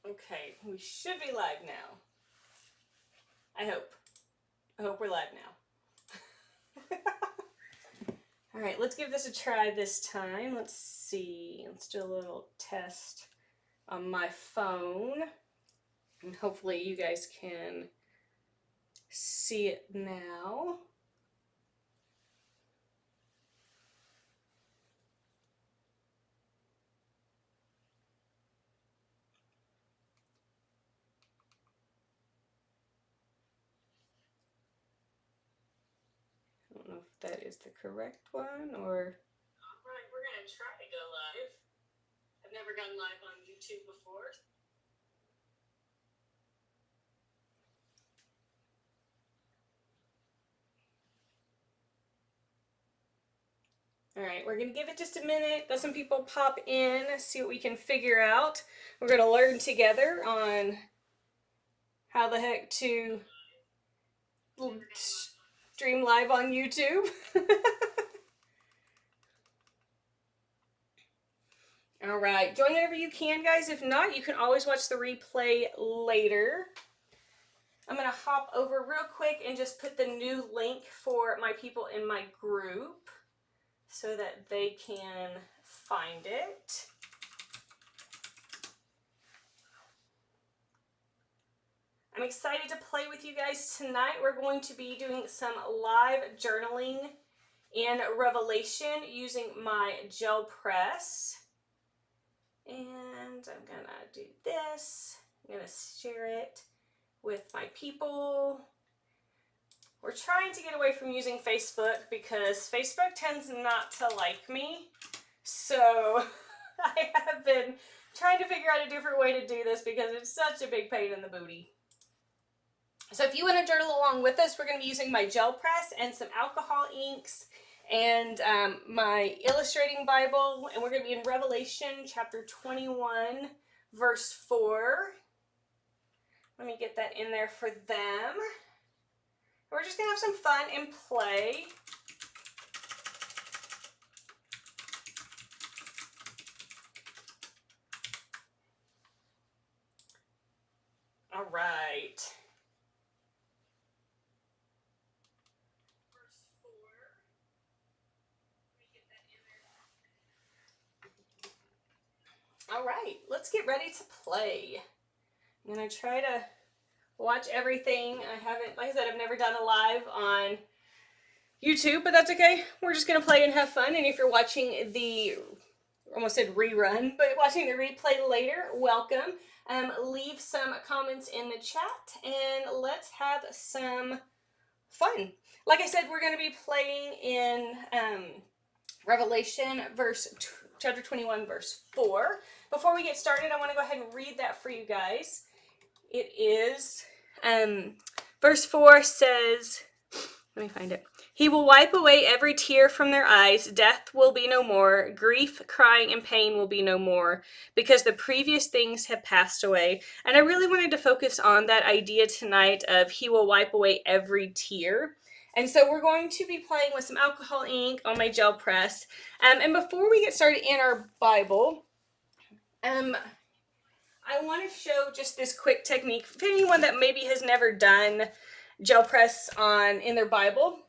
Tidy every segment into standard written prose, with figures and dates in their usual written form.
Okay, we should be live now. I hope we're live now. All right, let's give this a try this time. Let's see. Let's do a little test on my phone. And hopefully you guys can see it now. I don't know if that is the correct one or... All right, we're going to try to go live. I've never gone live on YouTube before. All right, we're going to give it just a minute, let some people pop in, see what we can figure out. We're going to learn together on how the heck to stream live on YouTube. All right, join whenever you can, guys. If not, you can always watch the replay later. I'm going to hop over real quick and just put the new link for my people in my group so that they can find it. I'm excited to play with you guys tonight. We're going to be doing some live journaling in Revelation using my gel press. And I'm gonna do this. I'm gonna share it with my people. We're trying to get away from using Facebook because Facebook tends not to like me. So I have been trying to figure out a different way to do this because it's such a big pain in the booty. So if you want to journal along with us, we're going to be using my gel press and some alcohol inks and my illustrating Bible, and we're going to be in Revelation chapter 21, verse 4. Let me get that in there for them. We're just going to have some fun and play. All right. All right, let's get ready to play. I'm going to try to watch everything. I haven't, like I said, I've never done a live on YouTube, but that's okay. We're just going to play and have fun. And if you're watching the, almost said rerun, but watching the replay later, welcome. Leave some comments in the chat and let's have some fun. Like I said, we're going to be playing in Revelation chapter 21, verse 4. Before we get started, I want to go ahead and read that for you guys. It is, verse 4 says, let me find it. He will wipe away every tear from their eyes. Death will be no more. Grief, crying, and pain will be no more because the previous things have passed away. And I really wanted to focus on that idea tonight of he will wipe away every tear. And so we're going to be playing with some alcohol ink on my gel press. And before we get started in our Bible, I want to show just this quick technique for anyone that maybe has never done gel press in their Bible.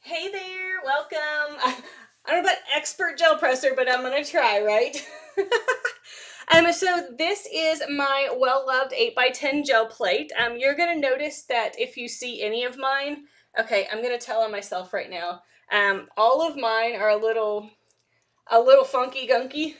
Hey there, welcome. I don't know about expert gel presser, but I'm going to try, right? So this is my well-loved 8x10 gel plate. You're going to notice that if you see any of mine, okay, I'm going to tell on myself right now. All of mine are a little funky gunky.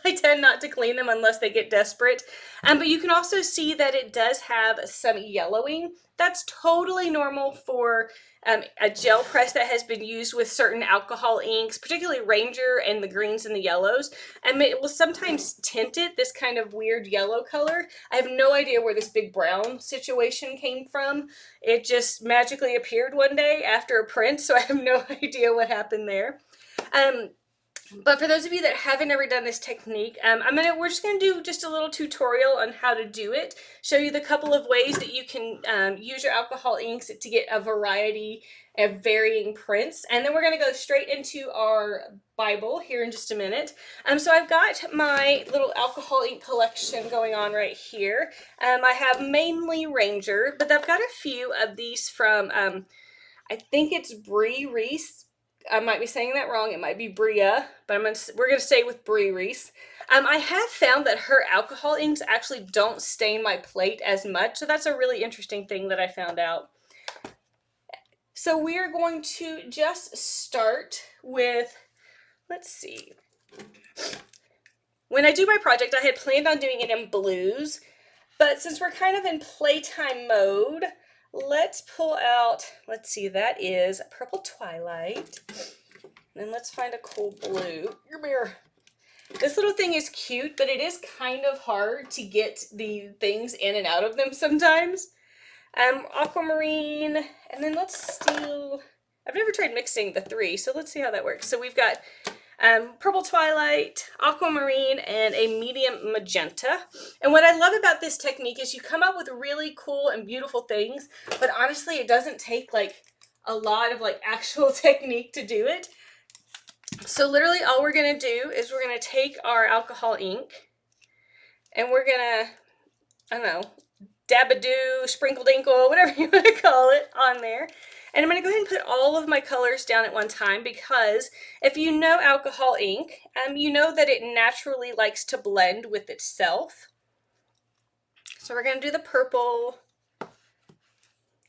I tend not to clean them unless they get desperate. But you can also see that it does have some yellowing. That's totally normal for a gel press that has been used with certain alcohol inks, particularly Ranger and the greens and the yellows. And it will sometimes tint it this kind of weird yellow color. I have no idea where this big brown situation came from. It just magically appeared one day after a print, so I have no idea what happened there. But for those of you that haven't ever done this technique, we're just gonna do just a little tutorial on how to do it. Show you the couple of ways that you can use your alcohol inks to get a variety of varying prints, and then we're gonna go straight into our Bible here in just a minute. So I've got my little alcohol ink collection going on right here. I have mainly Ranger, but I've got a few of these from I think it's Brie Reese. I might be saying that wrong. It might be Bria, but we're going to stay with Brie Reese. I have found that her alcohol inks actually don't stain my plate as much, so that's a really interesting thing that I found out. So we are going to just start with, let's see. When I do my project, I had planned on doing it in blues, but since we're kind of in playtime mode, let's pull out, let's see, that is Purple Twilight. And then let's find a cool blue. Come here. This little thing is cute, but it is kind of hard to get the things in and out of them sometimes. Aquamarine, and then let's steal, I've never tried mixing the three, so let's see how that works. So we've got Purple Twilight, Aquamarine, and a medium magenta. And what I love about this technique is you come up with really cool and beautiful things, but honestly it doesn't take like a lot of like actual technique to do it. So literally all we're going to do is we're going to take our alcohol ink and we're going to, I don't know, dab-a-doo, sprinkle-dinkle, whatever you want to call it, on there. And I'm going to go ahead and put all of my colors down at one time, because if you know alcohol ink, you know that it naturally likes to blend with itself. So we're going to do the purple,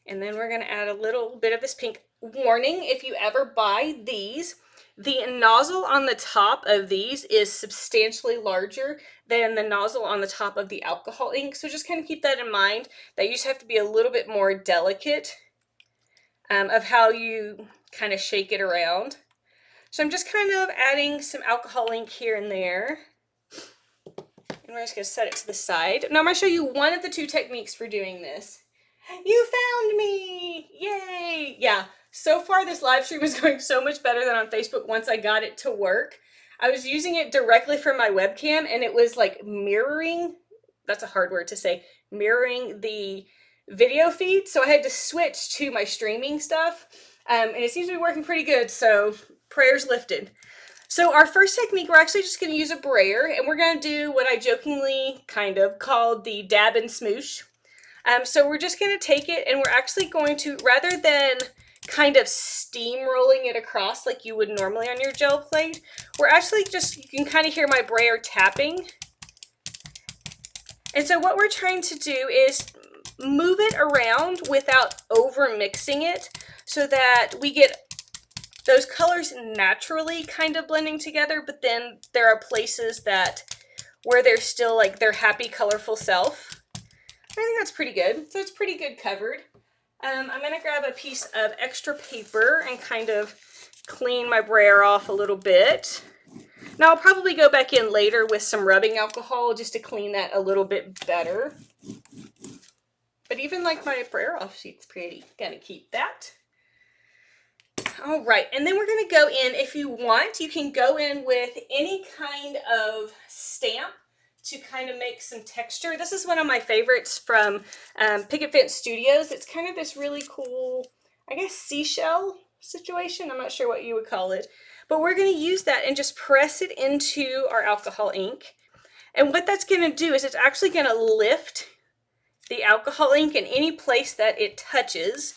and then we're going to add a little bit of this pink. Warning, if you ever buy these, the nozzle on the top of these is substantially larger than the nozzle on the top of the alcohol ink. So just kind of keep that in mind, that you just have to be a little bit more delicate of how you kind of shake it around. So I'm just kind of adding some alcohol ink here and there. And we're just going to set it to the side. Now I'm going to show you one of the two techniques for doing this. You found me! Yay! Yeah. So far, this live stream is going so much better than on Facebook once I got it to work. I was using it directly from my webcam, and it was like mirroring, that's a hard word to say, mirroring the video feed. So I had to switch to my streaming stuff, and it seems to be working pretty good, so prayers lifted. So our first technique, we're actually just going to use a brayer, and we're going to do what I jokingly kind of called the Dab and Smoosh. So we're just going to take it, and we're actually going to, rather than kind of steamrolling it across like you would normally on your gel plate, we're actually just, you can kind of hear my brayer tapping. And so what we're trying to do is move it around without over mixing it, so that we get those colors naturally kind of blending together, but then there are places that where they're still like their happy, colorful self. I think that's pretty good. So it's pretty good covered. I'm going to grab a piece of extra paper and kind of clean my brayer off a little bit. Now I'll probably go back in later with some rubbing alcohol just to clean that a little bit better. But even like my brayer off sheet's pretty. Gonna keep that. All right, and then we're going to go in, if you want, you can go in with any kind of stamp to kind of make some texture. This is one of my favorites from Picket Fence Studios. It's kind of this really cool, I guess, seashell situation. I'm not sure what you would call it. But we're going to use that and just press it into our alcohol ink. And what that's going to do is it's actually going to lift the alcohol ink in any place that it touches.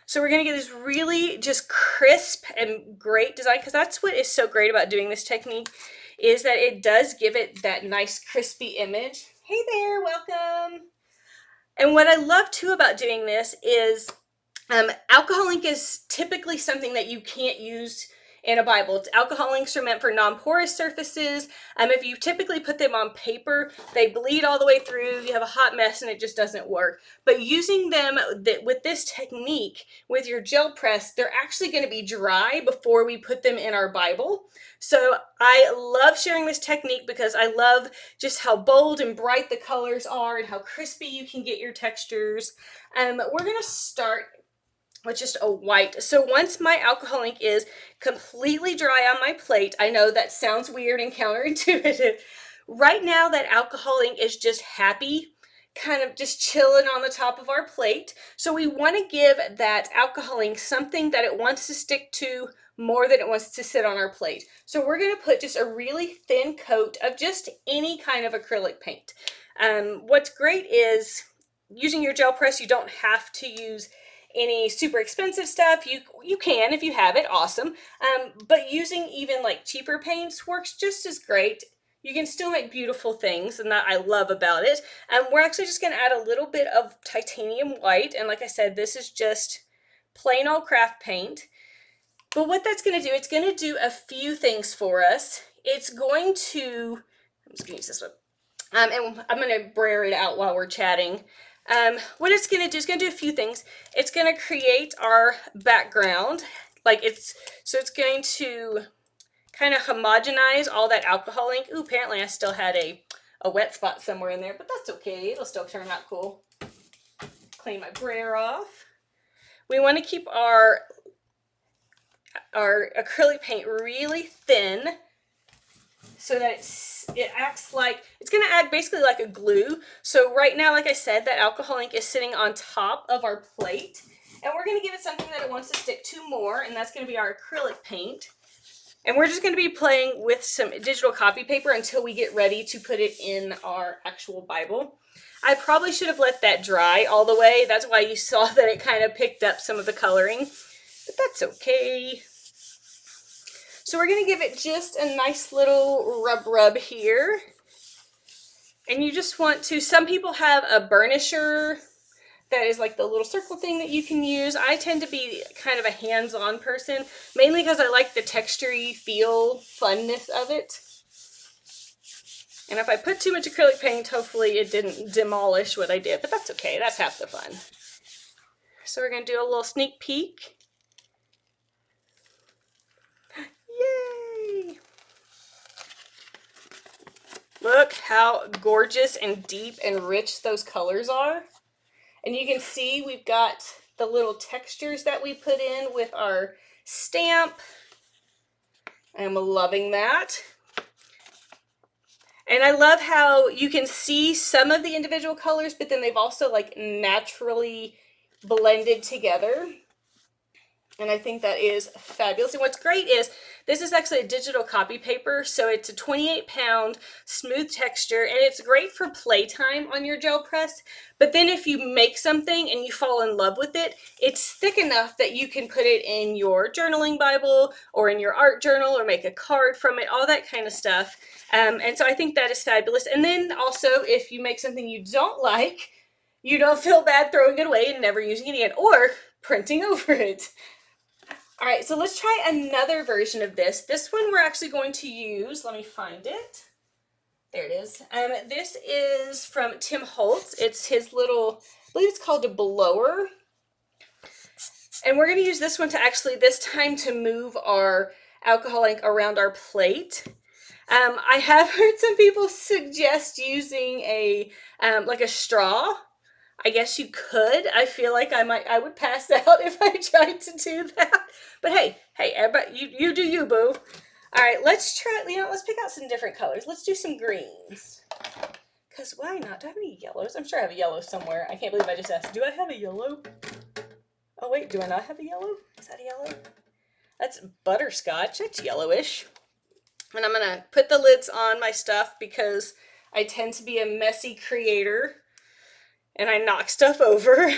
So we're going to get this really just crisp and great design, because that's what is so great about doing this technique, is that it does give it that nice crispy image. Hey there, welcome. And what I love too about doing this is alcohol ink is typically something that you can't use in a Bible. Alcohol inks are meant for non-porous surfaces. If you typically put them on paper, they bleed all the way through. You have a hot mess and it just doesn't work. But using them with this technique, with your gel press, they're actually going to be dry before we put them in our Bible. So I love sharing this technique because I love just how bold and bright the colors are and how crispy you can get your textures. We're going to start with just a white. So once my alcohol ink is completely dry on my plate, I know that sounds weird and counterintuitive. Right now that alcohol ink is just happy, kind of just chilling on the top of our plate. So we want to give that alcohol ink something that it wants to stick to more than it wants to sit on our plate. So we're going to put just a really thin coat of just any kind of acrylic paint. What's great is using your gel press, you don't have to use any super expensive stuff. You can if you have it, awesome. But using even like cheaper paints works just as great. You can still make beautiful things, and that I love about it. We're actually just going to add a little bit of titanium white, and like I said, this is just plain old craft paint. But what that's going to do, it's going to do a few things for us. It's going to, I'm just going to use this one, and I'm going to brayer it out while we're chatting. What it's going to do is going to do a few things. It's going to create our background, so it's going to kind of homogenize all that alcohol ink. Ooh, apparently I still had a wet spot somewhere in there, but that's okay. It'll still turn out cool. Clean my brayer off. We want to keep our acrylic paint really thin so that it acts like, it's going to act basically like a glue. So right now, like I said, that alcohol ink is sitting on top of our plate, and we're going to give it something that it wants to stick to more, and that's going to be our acrylic paint. And we're just going to be playing with some digital copy paper until we get ready to put it in our actual Bible. I probably should have let that dry all the way. That's why you saw that it kind of picked up some of the coloring, but that's okay. So we're going to give it just a nice little rub here. And you just want to, some people have a burnisher that is like the little circle thing that you can use. I tend to be kind of a hands-on person, mainly because I like the textury feel, funness of it. And if I put too much acrylic paint, hopefully it didn't demolish what I did, but that's okay, that's half the fun. So we're going to do a little sneak peek. Yay! Look how gorgeous and deep and rich those colors are. And you can see we've got the little textures that we put in with our stamp. I'm loving that. And I love how you can see some of the individual colors, but then they've also like naturally blended together. And I think that is fabulous. And what's great is this is actually a digital copy paper. So it's a 28-pound smooth texture, and it's great for playtime on your gel press. But then if you make something and you fall in love with it, it's thick enough that you can put it in your journaling Bible or in your art journal or make a card from it, all that kind of stuff. And so I think that is fabulous. And then also if you make something you don't like, you don't feel bad throwing it away and never using it again or printing over it. All right, so let's try another version of this. This one we're actually going to use, let me find it. There it is. This is from Tim Holtz. It's his little, I believe it's called a blower. And we're going to use this one to actually, this time, to move our alcohol ink around our plate. I have heard some people suggest using a like a straw. I guess you could. I feel like I would pass out if I tried to do that. But hey, everybody, you do you, boo. All right, let's try, let's pick out some different colors. Let's do some greens. Because why not? Do I have any yellows? I'm sure I have a yellow somewhere. I can't believe I just asked. Do I have a yellow? Oh, wait, do I not have a yellow? Is that a yellow? That's butterscotch. That's yellowish. And I'm going to put the lids on my stuff because I tend to be a messy creator. And I knock stuff over.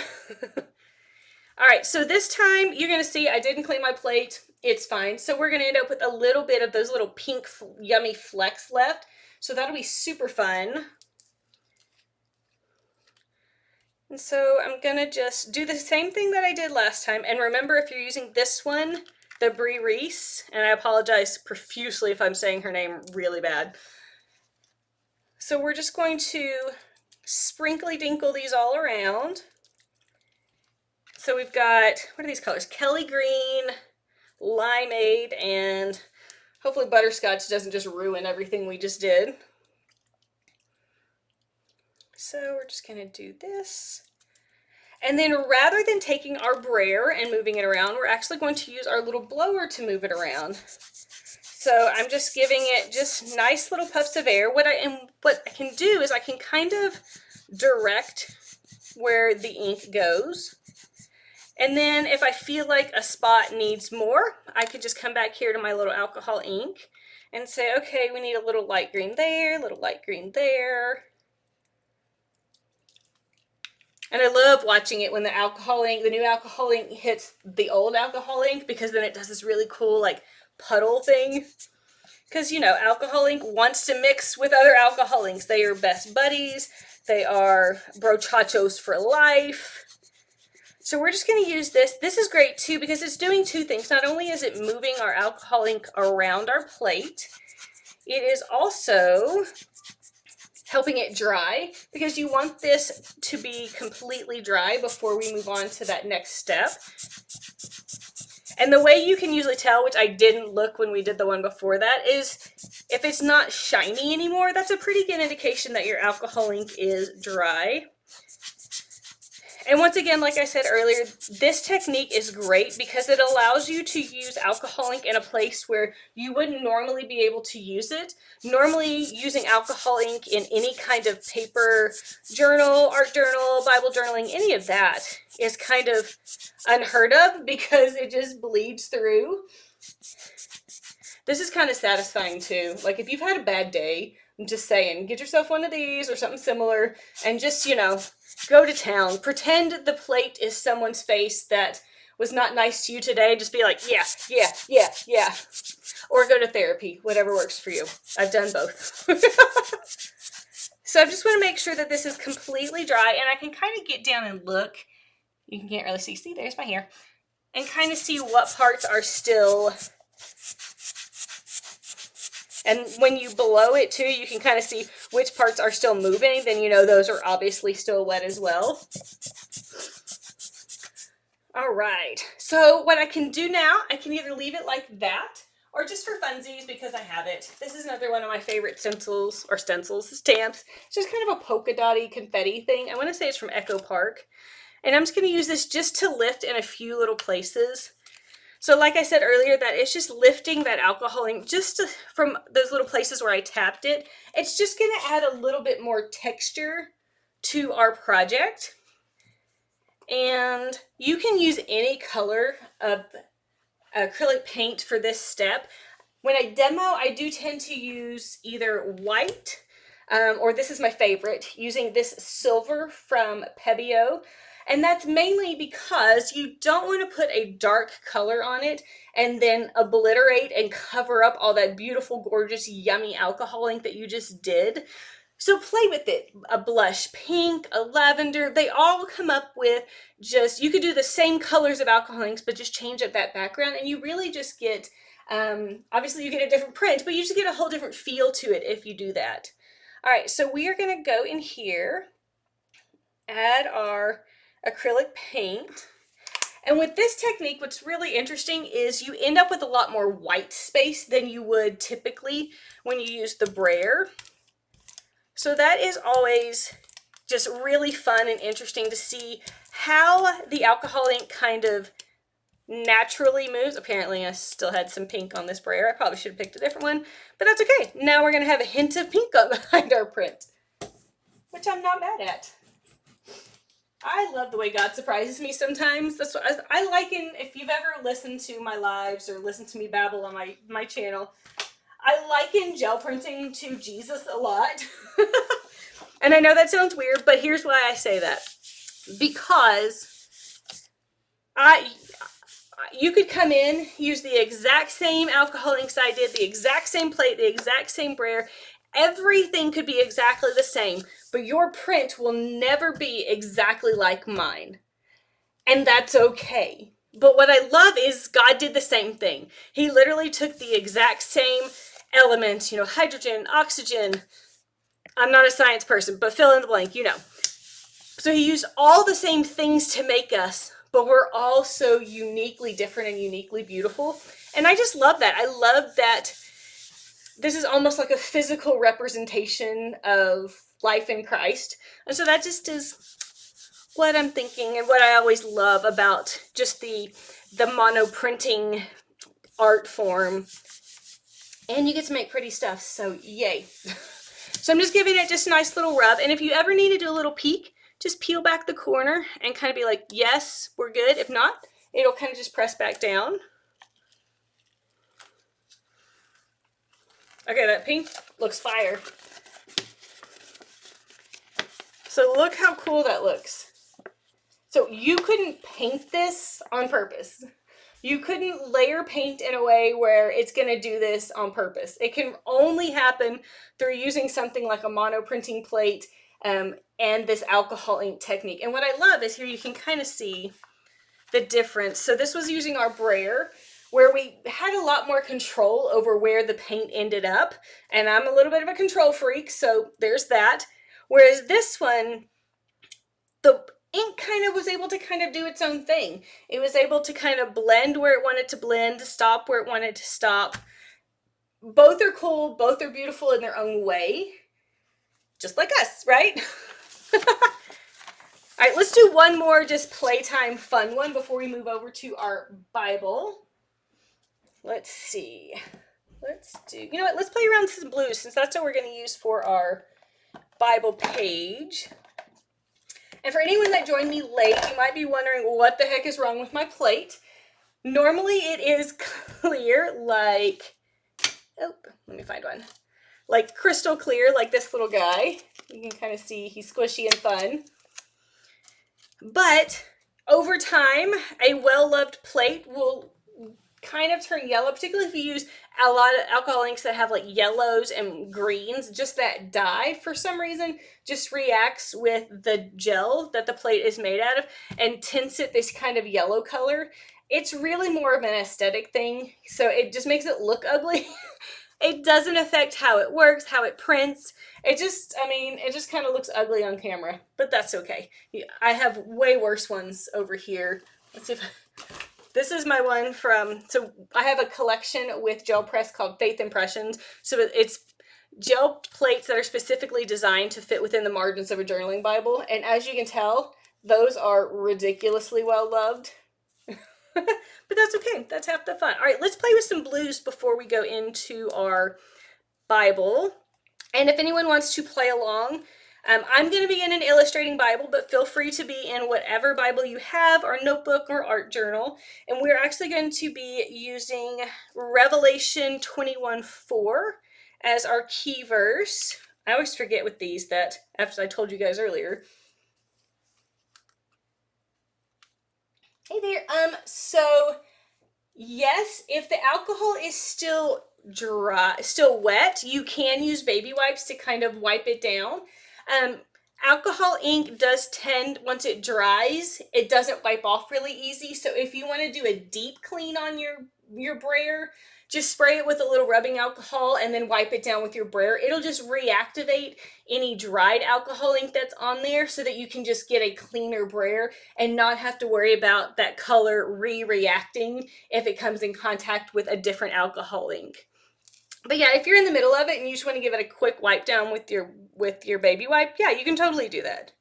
All right, so this time you're going to see I didn't clean my plate. It's fine. So we're going to end up with a little bit of those little pink yummy flecks left. So that'll be super fun. And so I'm going to just do the same thing that I did last time. And remember, if you're using this one, the Brie Reese, and I apologize profusely if I'm saying her name really bad. So we're just going to sprinkly dinkle these all around. So we've got, what are these colors? Kelly green, limeade, and hopefully butterscotch doesn't just ruin everything we just did. So we're just gonna do this. And then rather than taking our brayer and moving it around, we're actually going to use our little blower to move it around. So I'm just giving it just nice little puffs of air. What I can do is I can kind of direct where the ink goes. And then if I feel like a spot needs more, I could just come back here to my little alcohol ink and say, okay, we need a little light green there, a little light green there. And I love watching it when the alcohol ink, the new alcohol ink hits the old alcohol ink, because then it does this really cool like puddle thing. Because, you know, alcohol ink wants to mix with other alcohol inks. They are best buddies. They are brochachos for life. So we're just going to use this. This is great too because it's doing two things. Not only is it moving our alcohol ink around our plate, it is also helping it dry, because you want this to be completely dry before we move on to that next step. And the way you can usually tell, which I didn't look when we did the one before that, is if it's not shiny anymore, that's a pretty good indication that your alcohol ink is dry. And once again, like I said earlier, this technique is great because it allows you to use alcohol ink in a place where you wouldn't normally be able to use it. Normally, using alcohol ink in any kind of paper journal, art journal, Bible journaling, any of that is kind of unheard of because it just bleeds through. This is kind of satisfying too. Like if you've had a bad day, I'm just saying, get yourself one of these or something similar and just, you know, go to town. Pretend the plate is someone's face that was not nice to you today. Just be like, yeah, yeah, yeah, yeah. Or go to therapy, whatever works for you. I've done both. So I just want to make sure that this is completely dry, and I can kind of get down and look. You can't really see. See, there's my hair. And kind of see what parts are still. And when you blow it too, you can kind of see which parts are still moving. Then you know those are obviously still wet as well. All right, so what I can do now, I can either leave it like that or just for funsies because I have it. This is another one of my favorite stamps. It's just kind of a polka dotty confetti thing. I want to say it's from Echo Park. And I'm just going to use this just to lift in a few little places. So like I said earlier, that it's just lifting that alcohol ink just from those little places where I tapped it. It's just going to add a little bit more texture to our project. And you can use any color of acrylic paint for this step. When I demo, I do tend to use either white, or this is my favorite, using this silver from Pebeo. And that's mainly because you don't want to put a dark color on it and then obliterate and cover up all that beautiful, gorgeous, yummy alcohol ink that you just did. So play with it. A blush pink, a lavender, they all come up with just, you could do the same colors of alcohol inks, but just change up that background and you really just get, obviously you get a different print, but you just get a whole different feel to it if you do that. All right, so we are gonna go in here, add our acrylic paint. And with this technique, what's really interesting is you end up with a lot more white space than you would typically when you use the brayer. So that is always just really fun and interesting to see how the alcohol ink kind of naturally moves. Apparently I still had some pink on this brayer. I probably should have picked a different one, but that's okay. Now we're going to have a hint of pink on behind our print, which I'm not mad at. I love the way God surprises me sometimes. That's what I liken, if you've ever listened to my lives or listened to me babble on my channel, I liken gel printing to Jesus a lot. And I know that sounds weird, but here's why I say that. Because you could come in, use the exact same alcohol inks I did, the exact same plate, the exact same brayer. Everything could be exactly the same, but your print will never be exactly like mine. And that's okay. But what I love is God did the same thing. He literally took the exact same elements, you know, hydrogen, oxygen. I'm not a science person, but fill in the blank, you know. So he used all the same things to make us, but we're all so uniquely different and uniquely beautiful. And I just love that. I love that this is almost like a physical representation of life in Christ. And so that just is what I'm thinking and what I always love about just the mono printing art form. And you get to make pretty stuff, so yay. So I'm just giving it just a nice little rub, and if you ever need to do a little peek, just peel back the corner and kind of be like, yes, we're good. If not, it'll kind of just press back down. Okay, that pink looks fire. So look how cool that looks. So you couldn't paint this on purpose. You couldn't layer paint in a way where it's going to do this on purpose. It can only happen through using something like a mono printing plate and this alcohol ink technique. And what I love is here you can kind of see the difference. So this was using our brayer, where we had a lot more control over where the paint ended up. And I'm a little bit of a control freak, so there's that. Whereas this one, the ink kind of was able to kind of do its own thing. It was able to kind of blend where it wanted to blend, stop where it wanted to stop. Both are cool, both are beautiful in their own way. Just like us, right? All right, let's do one more just playtime fun one before we move over to our Bible. Let's see. Let's do, you know what, let's play around with some blues since that's what we're going to use for our Bible page. And for anyone that joined me late, you might be wondering what the heck is wrong with my plate. Normally it is clear like, oh, let me find one. Like crystal clear, like this little guy. You can kind of see he's squishy and fun. But over time, a well-loved plate will kind of turn yellow, particularly if you use a lot of alcohol inks that have like yellows and greens. Just that dye, for some reason, just reacts with the gel that the plate is made out of and tints it this kind of yellow color. It's really more of an aesthetic thing, so it just makes it look ugly. It doesn't affect how it works, how it prints. It just, I mean, it just kind of looks ugly on camera, but that's okay. I have way worse ones over here. Let's see if this is my one from, so I have a collection with gel press called Faith Impressions. So it's gel plates that are specifically designed to fit within the margins of a journaling Bible. And as you can tell, those are ridiculously well loved. But that's okay. That's half the fun. All right, let's play with some blues before we go into our Bible. And if anyone wants to play along, I'm going to be in an illustrating Bible, but feel free to be in whatever Bible you have, or notebook, or art journal. And we're actually going to be using Revelation 21:4 as our key verse. I always forget with these that, after I told you guys earlier. Hey there. So yes, if the alcohol is still dry, still wet, you can use baby wipes to kind of wipe it down. Alcohol ink does tend, once it dries, it doesn't wipe off really easy. So if you want to do a deep clean on your brayer, just spray it with a little rubbing alcohol and then wipe it down with your brayer. It'll just reactivate any dried alcohol ink that's on there so that you can just get a cleaner brayer and not have to worry about that color re-reacting if it comes in contact with a different alcohol ink. But yeah, if you're in the middle of it and you just want to give it a quick wipe down with your baby wipe, yeah, you can totally do that.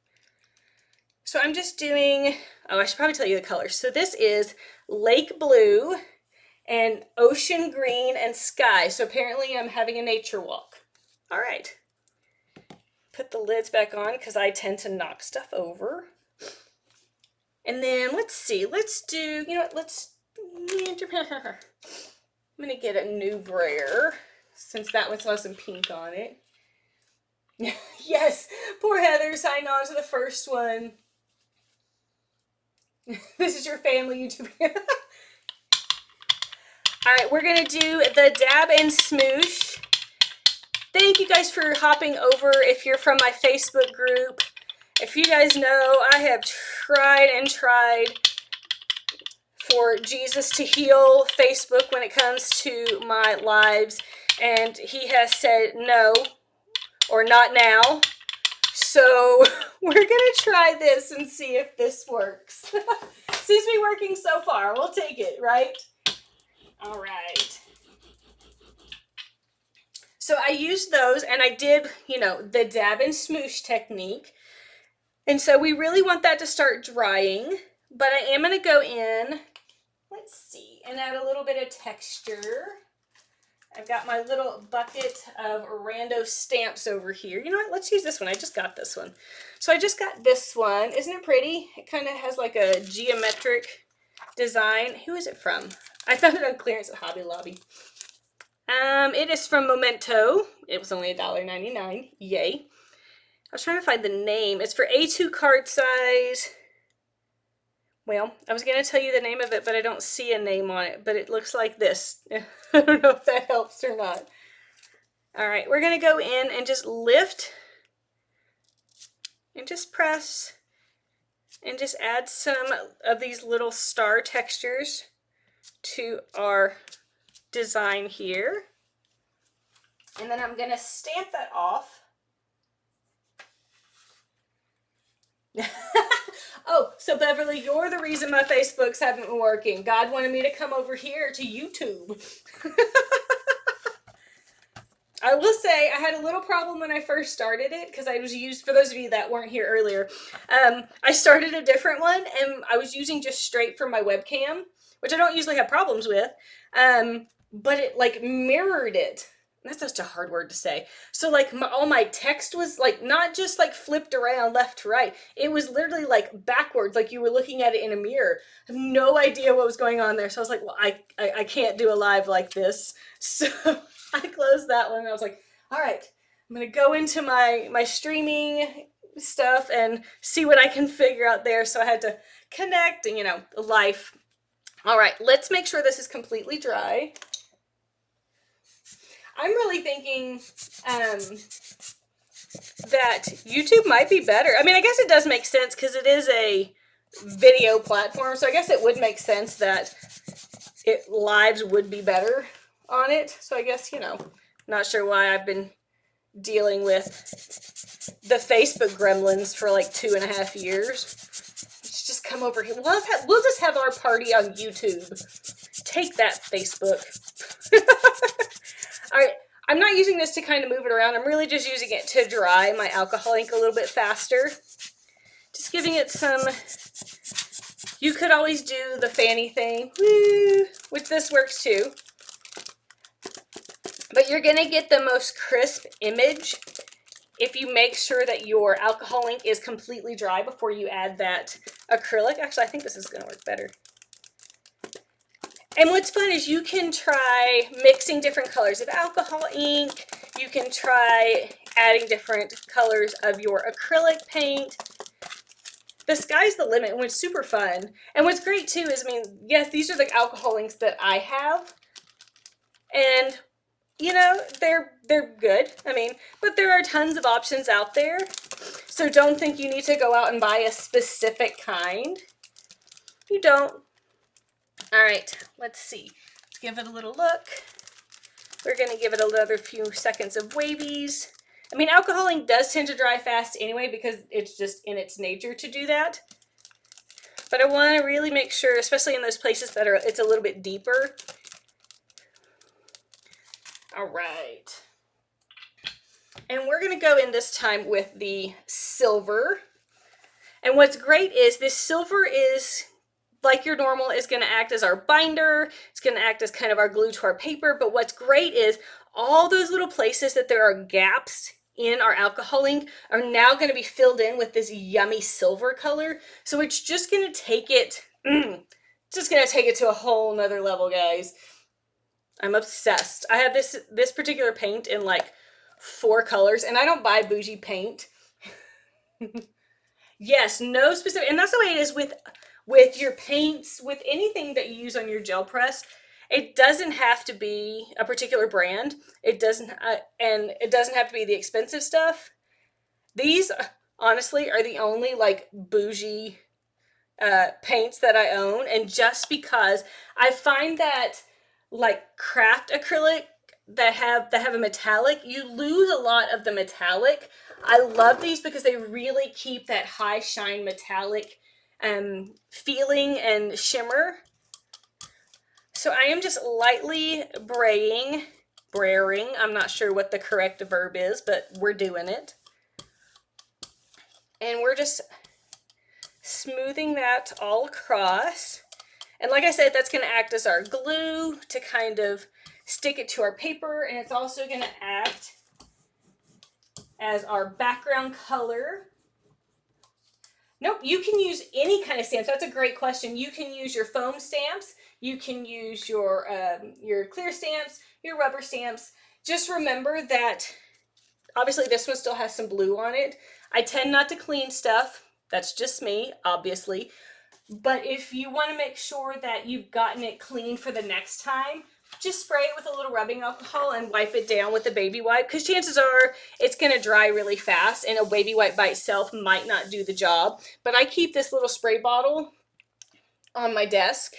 So I'm just doing, oh, I should probably tell you the colors. So this is Lake Blue and Ocean Green and Sky. So apparently I'm having a nature walk. All right. Put the lids back on because I tend to knock stuff over. And then let's see, let's do, you know what, I'm going to get a new brayer since that one still has some pink on it. Yes, poor Heather signed on to the first one. This is your family YouTube. All right, we're going to do the Dab and Smoosh. Thank you guys for hopping over if you're from my Facebook group. If you guys know, I have tried and tried for Jesus to heal Facebook when it comes to my lives, and he has said no, or not now. So we're going to try this and see if this works. Seems to be working so far. We'll take it, right? All right. So I used those, and I did, you know, the Dab and Smoosh technique. And so we really want that to start drying, but I am going to go in, let's see, and add a little bit of texture. I've got my little bucket of rando stamps over here. You know what? Let's use this one. I just got this one. So I just got this one. Isn't it pretty? It kind of has like a geometric design. Who is it from? I found it on clearance at Hobby Lobby. It is from Memento. It was only $1.99. Yay. I was trying to find the name. It's for A2 card size. Well, I was going to tell you the name of it, but I don't see a name on it. But it looks like this. I don't know if that helps or not. All right, we're going to go in and just lift and just press and just add some of these little star textures to our design here. And then I'm going to stamp that off. Oh, so Beverly, you're the reason my Facebooks haven't been working. God wanted me to come over here to YouTube. I will say I had a little problem when I first started it because I was for those of you that weren't here earlier, I started a different one and I was using just straight from my webcam, which I don't usually have problems with, but it like mirrored it. That's such a hard word to say. So like all my text was like not just like flipped around left to right. It was literally like backwards, like you were looking at it in a mirror. I have no idea what was going on there. So I was like, well, I can't do a live like this. So I closed that one. And I was like, all right, I'm going to go into my streaming stuff and see what I can figure out there. So I had to connect and, you know, life. All right, let's make sure this is completely dry. I'm really thinking that YouTube might be better. I mean, I guess it does make sense because it is a video platform. So I guess it would make sense that lives would be better on it. So I guess, you know, not sure why I've been dealing with the Facebook gremlins for like 2.5 years. Let's just come over here. We'll just have our party on YouTube. Take that, Facebook. All right, I'm not using this to kind of move it around. I'm really just using it to dry my alcohol ink a little bit faster. Just giving it some, you could always do the fanny thing, woo, which this works too. But you're going to get the most crisp image if you make sure that your alcohol ink is completely dry before you add that acrylic. Actually, I think this is going to work better. And what's fun is you can try mixing different colors of alcohol ink. You can try adding different colors of your acrylic paint. The sky's the limit, and it's super fun. And what's great too is, I mean, yes, these are the alcohol inks that I have. And, you know, they're good. I mean, but there are tons of options out there. So don't think you need to go out and buy a specific kind. You don't. All right, let's see. Let's give it a little look. We're going to give it another few seconds of wavies. I mean, alcohol ink does tend to dry fast anyway because it's just in its nature to do that. But I want to really make sure, especially in those places that it's a little bit deeper. All right. And we're going to go in this time with the silver. And what's great is this silver is, like your normal, is going to act as our binder. It's going to act as kind of our glue to our paper. But what's great is all those little places that there are gaps in our alcohol ink are now going to be filled in with this yummy silver color. So it's just going to take it, to a whole nother level, guys. I'm obsessed. I have this particular paint in like 4 colors, and I don't buy bougie paint. Yes, no specific, and that's the way it is with your paints, with anything that you use on your gel press. It doesn't have to be a particular brand. It doesn't, and it doesn't have to be the expensive stuff. These, honestly, are the only like bougie paints that I own, and just because I find that like craft acrylic that have a metallic, you lose a lot of the metallic. I love these because they really keep that high shine metallic feeling and shimmer. So I am just lightly braying, I'm not sure what the correct verb is, but we're doing it. And we're just smoothing that all across. And like I said, that's going to act as our glue to kind of stick it to our paper. And it's also going to act as our background color. Nope, you can use any kind of stamps. That's a great question. You can use your foam stamps. You can use your clear stamps, your rubber stamps. Just remember that obviously this one still has some blue on it. I tend not to clean stuff. That's just me, obviously. But if you want to make sure that you've gotten it clean for the next time, just spray it with a little rubbing alcohol and wipe it down with a baby wipe, because chances are it's going to dry really fast and a baby wipe by itself might not do the job. But I keep this little spray bottle on my desk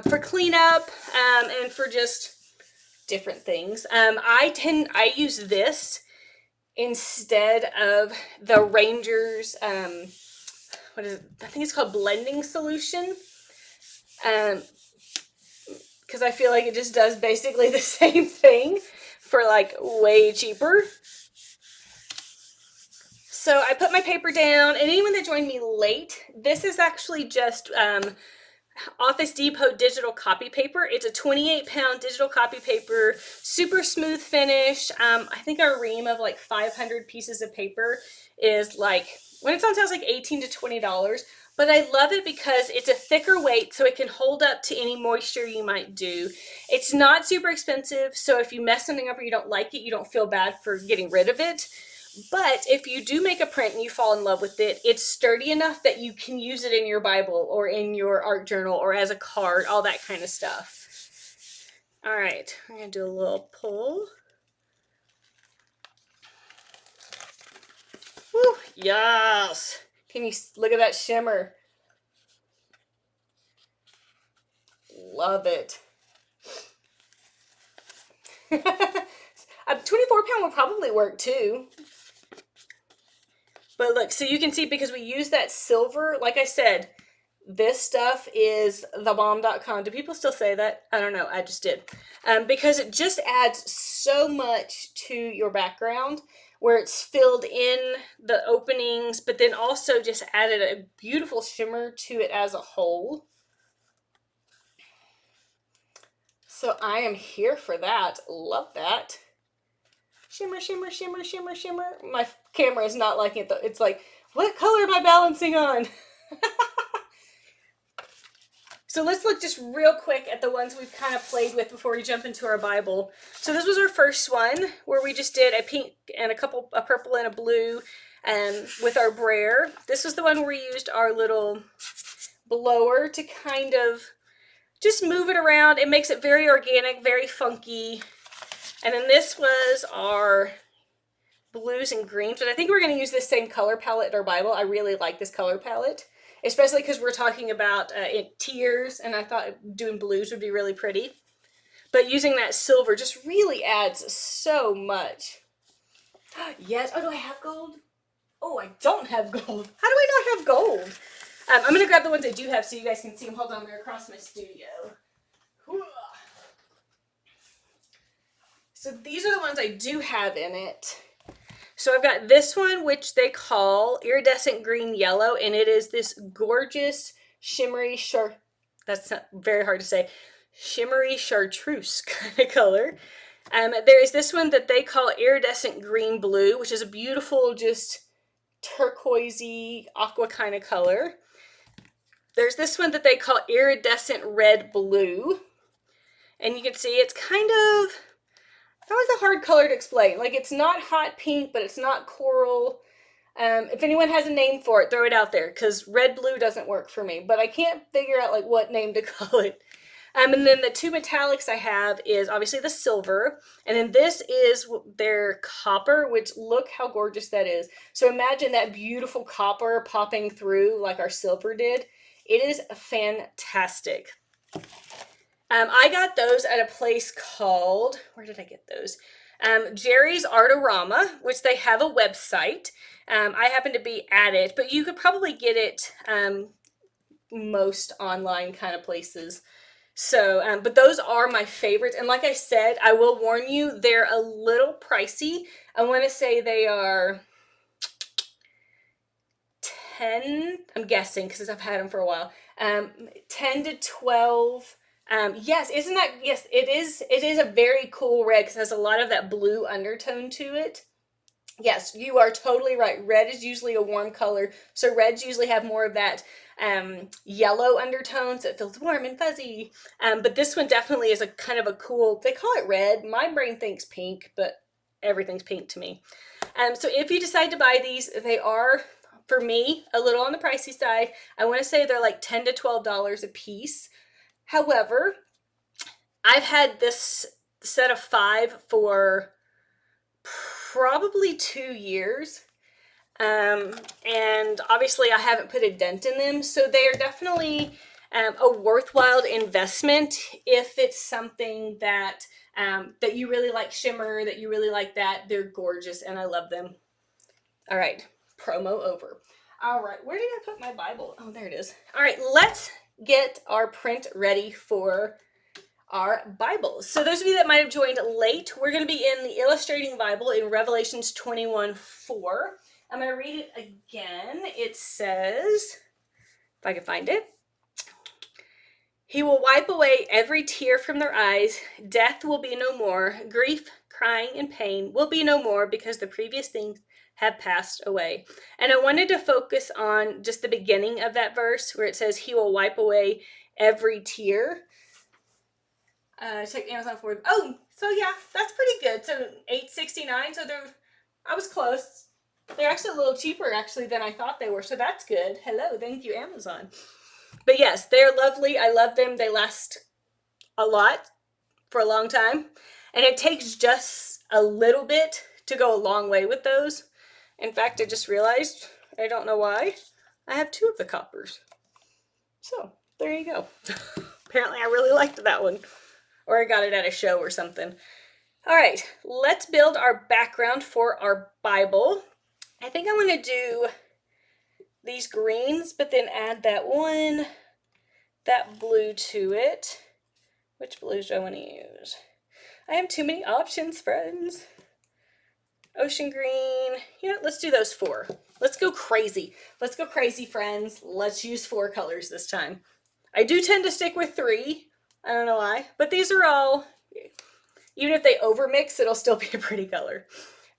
for cleanup and for just different things. I use this instead of the Ranger's what is it? I think it's called blending solution. Because I feel like it just does basically the same thing for like way cheaper. So I put my paper down, and anyone that joined me late, this is actually just Office Depot digital copy paper. It's a 28-pound digital copy paper, super smooth finish. I think our ream of like 500 pieces of paper is like, when it's on sale, it's like $18 to $20. But I love it because it's a thicker weight, so it can hold up to any moisture you might do. It's not super expensive, so if you mess something up or you don't like it, you don't feel bad for getting rid of it. But if you do make a print and you fall in love with it, it's sturdy enough that you can use it in your Bible or in your art journal or as a card, all that kind of stuff. All right, I'm going to do a little pull. Woo, yes. Can you look at that shimmer? Love it. A 24-pound will probably work too. But look, so you can see, because we use that silver, like I said, this stuff is thebomb.com. Do people still say that? I don't know. I just did. Because it just adds so much to your background, where it's filled in the openings, but then also just added a beautiful shimmer to it as a whole. So I am here for that. Love that. Shimmer, shimmer, shimmer, shimmer, shimmer. My camera is not liking it though. It's like, what color am I balancing on? So let's look just real quick at the ones we've kind of played with before we jump into our Bible. So this was our first one, where we just did a pink and a purple and a blue with our brayer. This was the one where we used our little blower to kind of just move it around. It makes it very organic, very funky. And then this was our blues and greens, but I think we're going to use this same color palette in our Bible. I really like this color palette, especially because we're talking about tears, and I thought doing blues would be really pretty. But using that silver just really adds so much. Yes. Oh, do I have gold? Oh, I don't have gold. How do I not have gold? I'm going to grab the ones I do have so you guys can see them. Hold on, they're across my studio. So these are the ones I do have in it. So I've got this one, which they call Iridescent Green Yellow, and it is this gorgeous shimmery that's not very hard to say, shimmery chartreuse kind of color. There is this one that they call Iridescent Green Blue, which is a beautiful, just turquoisey, aqua kind of color. There's this one that they call Iridescent Red Blue, and you can see it's kind of, that was a hard color to explain. Like, it's not hot pink, but it's not coral. If anyone has a name for it, throw it out there, because red blue doesn't work for me. But I can't figure out like what name to call it. And then the two metallics I have is obviously the silver. And then this is their copper, which look how gorgeous that is. So imagine that beautiful copper popping through like our silver did. It is fantastic. I got those at a place called, where did I get those? Jerry's Artorama, which they have a website. I happen to be at it, but you could probably get it most online kind of places. So, but those are my favorites. And like I said, I will warn you, they're a little pricey. I want to say they are 10, I'm guessing because I've had them for a while, 10 to 12. Yes, isn't that, yes, it is a very cool red because it has a lot of that blue undertone to it. Yes, you are totally right. Red is usually a warm color, so reds usually have more of that yellow undertones that feels warm and fuzzy. But this one definitely is a kind of a cool, they call it red. My brain thinks pink, but everything's pink to me. So if you decide to buy these, they are, for me, a little on the pricey side. I want to say they're like $10 to $12 a piece. However, I've had this set of 5 for probably 2 years. And obviously I haven't put a dent in them, so they are definitely a worthwhile investment if it's something that that you really like shimmer, that you really like that. They're gorgeous and I love them. All right, promo over. All right, where did I put my Bible? Oh, there it is. All right, let's get our print ready for our Bibles. So those of you that might have joined late, we're going to be in the Illustrating Bible in Revelations 21:4. I'm going to read it again. It says, if I can find it, He will wipe away every tear from their eyes. Death will be no more. Grief, crying, and pain will be no more because the previous things have passed away. And I wanted to focus on just the beginning of that verse where it says, He will wipe away every tear. Check Amazon for, oh, so yeah, that's pretty good. So $8.69. So I was close. They're actually a little cheaper actually than I thought they were. So that's good. Hello, thank you, Amazon. But yes, they're lovely. I love them. They last a lot for a long time. And it takes just a little bit to go a long way with those. In fact, I just realized, I don't know why, I have 2 of the coppers. So there you go. Apparently I really liked that one. Or I got it at a show or something. All right, let's build our background for our Bible. I think I want to do these greens, but then add that blue to it. Which blues do I want to use? I have too many options, friends. Ocean green. You know, let's do those 4. Let's go crazy. Let's go crazy, friends. Let's use 4 colors this time. I do tend to stick with 3. I don't know why, but these are all, even if they overmix, it'll still be a pretty color.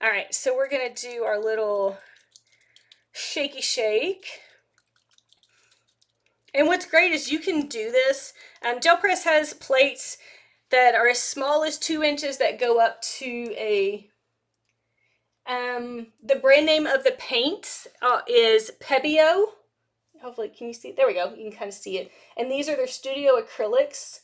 All right, so we're gonna do our little shaky shake. And what's great is you can do this. Gel Press has plates that are as small as 2 inches that go up to a, the brand name of the paints is Pebeo. Hopefully, can you see? There we go. You can kind of see it. And these are their studio acrylics.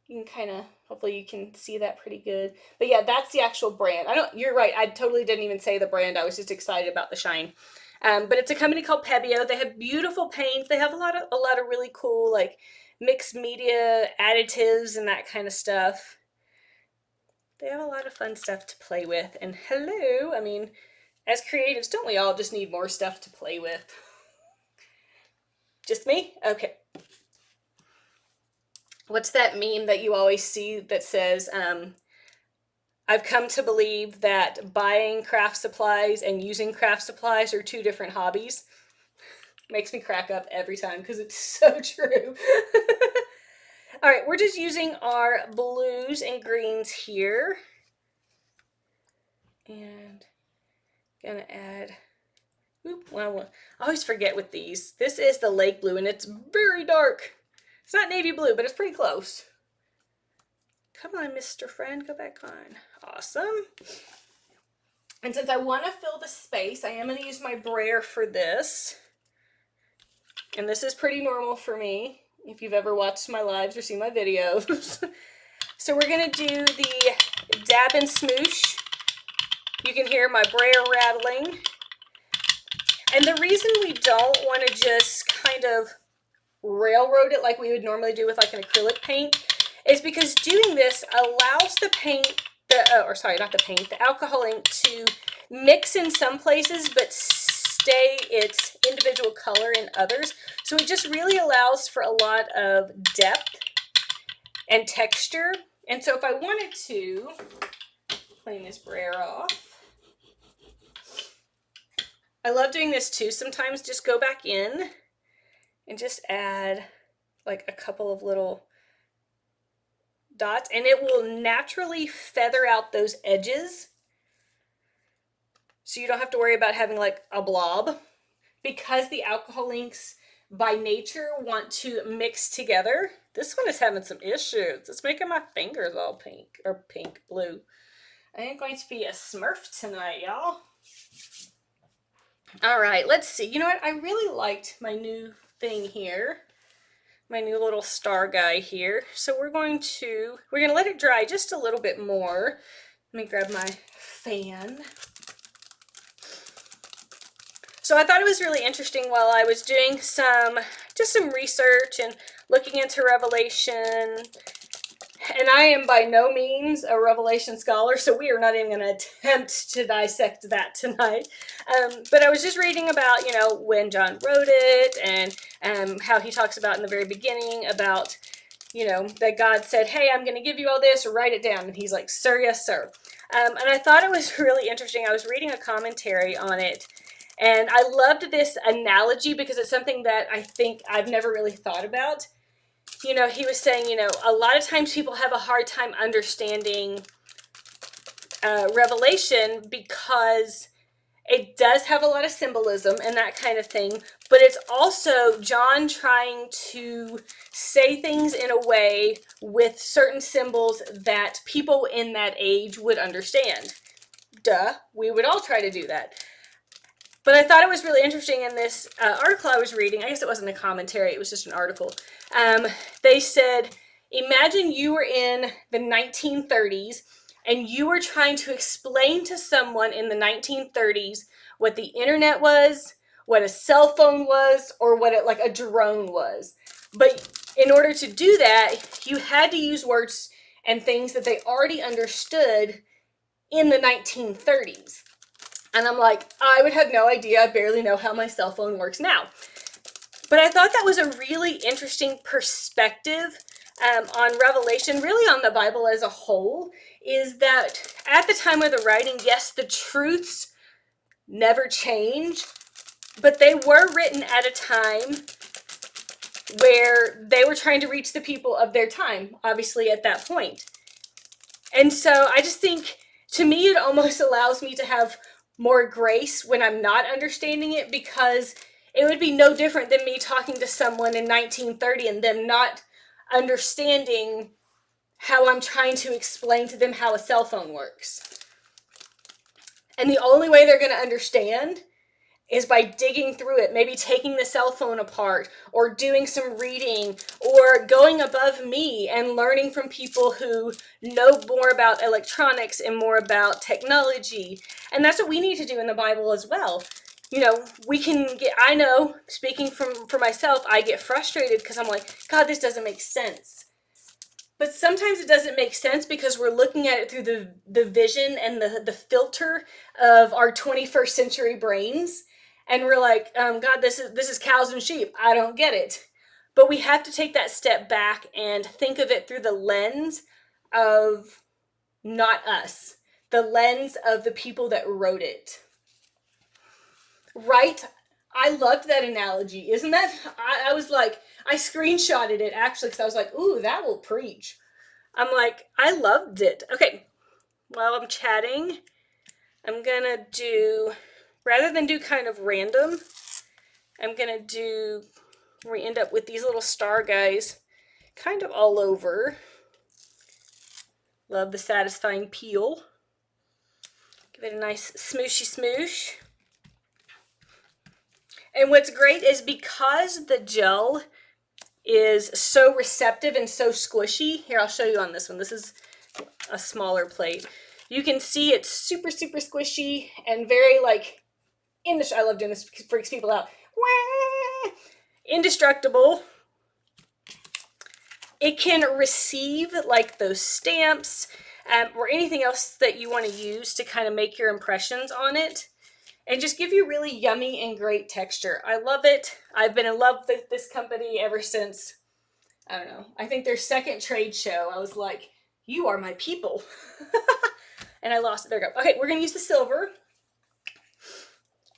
You can kind of, hopefully you can see that pretty good. But yeah, that's the actual brand. You're right. I totally didn't even say the brand. I was just excited about the shine. But it's a company called Pebeo. They have beautiful paints. They have a lot of really cool like mixed media additives and that kind of stuff. They have a lot of fun stuff to play with. And hello, I mean, as creatives, don't we all just need more stuff to play with? Just me? Okay. What's that meme that you always see that says, I've come to believe that buying craft supplies and using craft supplies are 2 different hobbies? Makes me crack up every time because it's so true. All right, we're just using our blues and greens here. And gonna add, well, I always forget with these. This is the lake blue and it's very dark. It's not navy blue, but it's pretty close. Come on, Mr. Friend, go back on. Awesome. And since I want to fill the space, I am going to use my brayer for this. And this is pretty normal for me, if you've ever watched my lives or seen my videos. So we're going to do the Dab and Smoosh. You can hear my brayer rattling. And the reason we don't want to just kind of railroad it like we would normally do with like an acrylic paint is because doing this allows the paint, the alcohol ink to mix in some places but stay its individual color in others. So it just really allows for a lot of depth and texture. And so if I wanted to clean this brayer off, I love doing this too. Sometimes just go back in and just add like a couple of little dots, and it will naturally feather out those edges. So you don't have to worry about having like a blob, because the alcohol inks by nature want to mix together. This one is having some issues. It's making my fingers all pink, or pink, blue. I am going to be a Smurf tonight, y'all. All right, let's see. You know what? I really liked my new thing here. My new little star guy here. So we're going to let it dry just a little bit more. Let me grab my fan. So I thought it was really interesting while I was doing some research and looking into Revelation. And I am by no means a Revelation scholar, so we are not even going to attempt to dissect that tonight. But I was just reading about, you know, when John wrote it, and how he talks about in the very beginning about, you know, that God said, hey, I'm going to give you all this, write it down. And he's like, sir, yes, sir. And I thought it was really interesting. I was reading a commentary on it, and I loved this analogy because it's something that I think I've never really thought about. You know, he was saying, you know, a lot of times people have a hard time understanding Revelation because it does have a lot of symbolism and that kind of thing, but it's also John trying to say things in a way with certain symbols that people in that age would understand. Duh, we would all try to do that. But I thought it was really interesting in this article I was reading. I guess it wasn't a commentary, it was just an article. They said, imagine you were in the 1930s and you were trying to explain to someone in the 1930s what the internet was, what a cell phone was, or what like a drone was. But in order to do that, you had to use words and things that they already understood in the 1930s. And I'm like, I would have no idea. I barely know how my cell phone works now. But I thought that was a really interesting perspective on Revelation, really on the Bible as a whole, is that at the time of the writing, yes, the truths never change, but they were written at a time where they were trying to reach the people of their time, obviously at that point. And so I just think, to me, it almost allows me to have more grace when I'm not understanding it, because it would be no different than me talking to someone in 1930 and them not understanding how I'm trying to explain to them how a cell phone works. And the only way they're going to understand is by digging through it, maybe taking the cell phone apart, or doing some reading, or going above me and learning from people who know more about electronics and more about technology. And that's what we need to do in the Bible as well. You know, I know, speaking for myself, I get frustrated because I'm like, God, this doesn't make sense. But sometimes it doesn't make sense because we're looking at it through the vision and the filter of our 21st century brains. And we're like, God, this is cows and sheep. I don't get it. But we have to take that step back and think of it through the lens of not us, the lens of the people that wrote it. Right? I loved that analogy. Isn't that? I was like, I screenshotted it actually because I was like, ooh, that will preach. I'm like, I loved it. Okay, while I'm chatting, I'm going to do, rather than do kind of random, I'm going to do, we end up with these little star guys kind of all over. Love the satisfying peel. Give it a nice smooshy smoosh. And what's great is because the gel is so receptive and so squishy. Here, I'll show you on this one. This is a smaller plate. You can see it's super, super squishy and very like, I love doing this, freaks people out. Indestructible. It can receive like those stamps or anything else that you want to use to kind of make your impressions on it. And just give you really yummy and great texture. I love it. I've been in love with this company ever since, I don't know, I think their second trade show. I was like, you are my people. And I lost it. There we go. Okay, we're going to use the silver.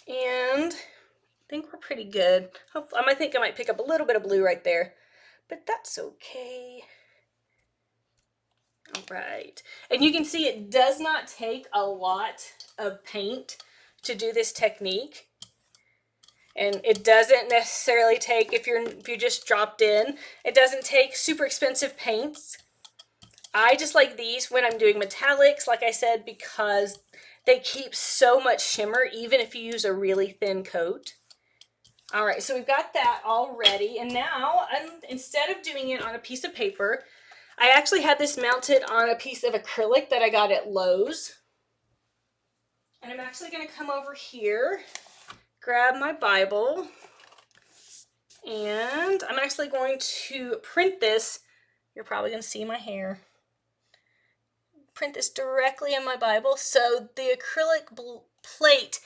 And I think we're pretty good. I think I might pick up a little bit of blue right there, but that's okay. All right. And you can see it does not take a lot of paint to do this technique. And it doesn't necessarily take, if you're just dropped in, it doesn't take super expensive paints. I just like these when I'm doing metallics, like I said, because they keep so much shimmer even if you use a really thin coat. All right, so we've got that all ready. And now, instead of doing it on a piece of paper, I actually had this mounted on a piece of acrylic that I got at Lowe's. And I'm actually going to come over here, grab my Bible, and I'm actually going to print this. You're probably going to see my hair. Print this directly in my Bible. So the acrylic plate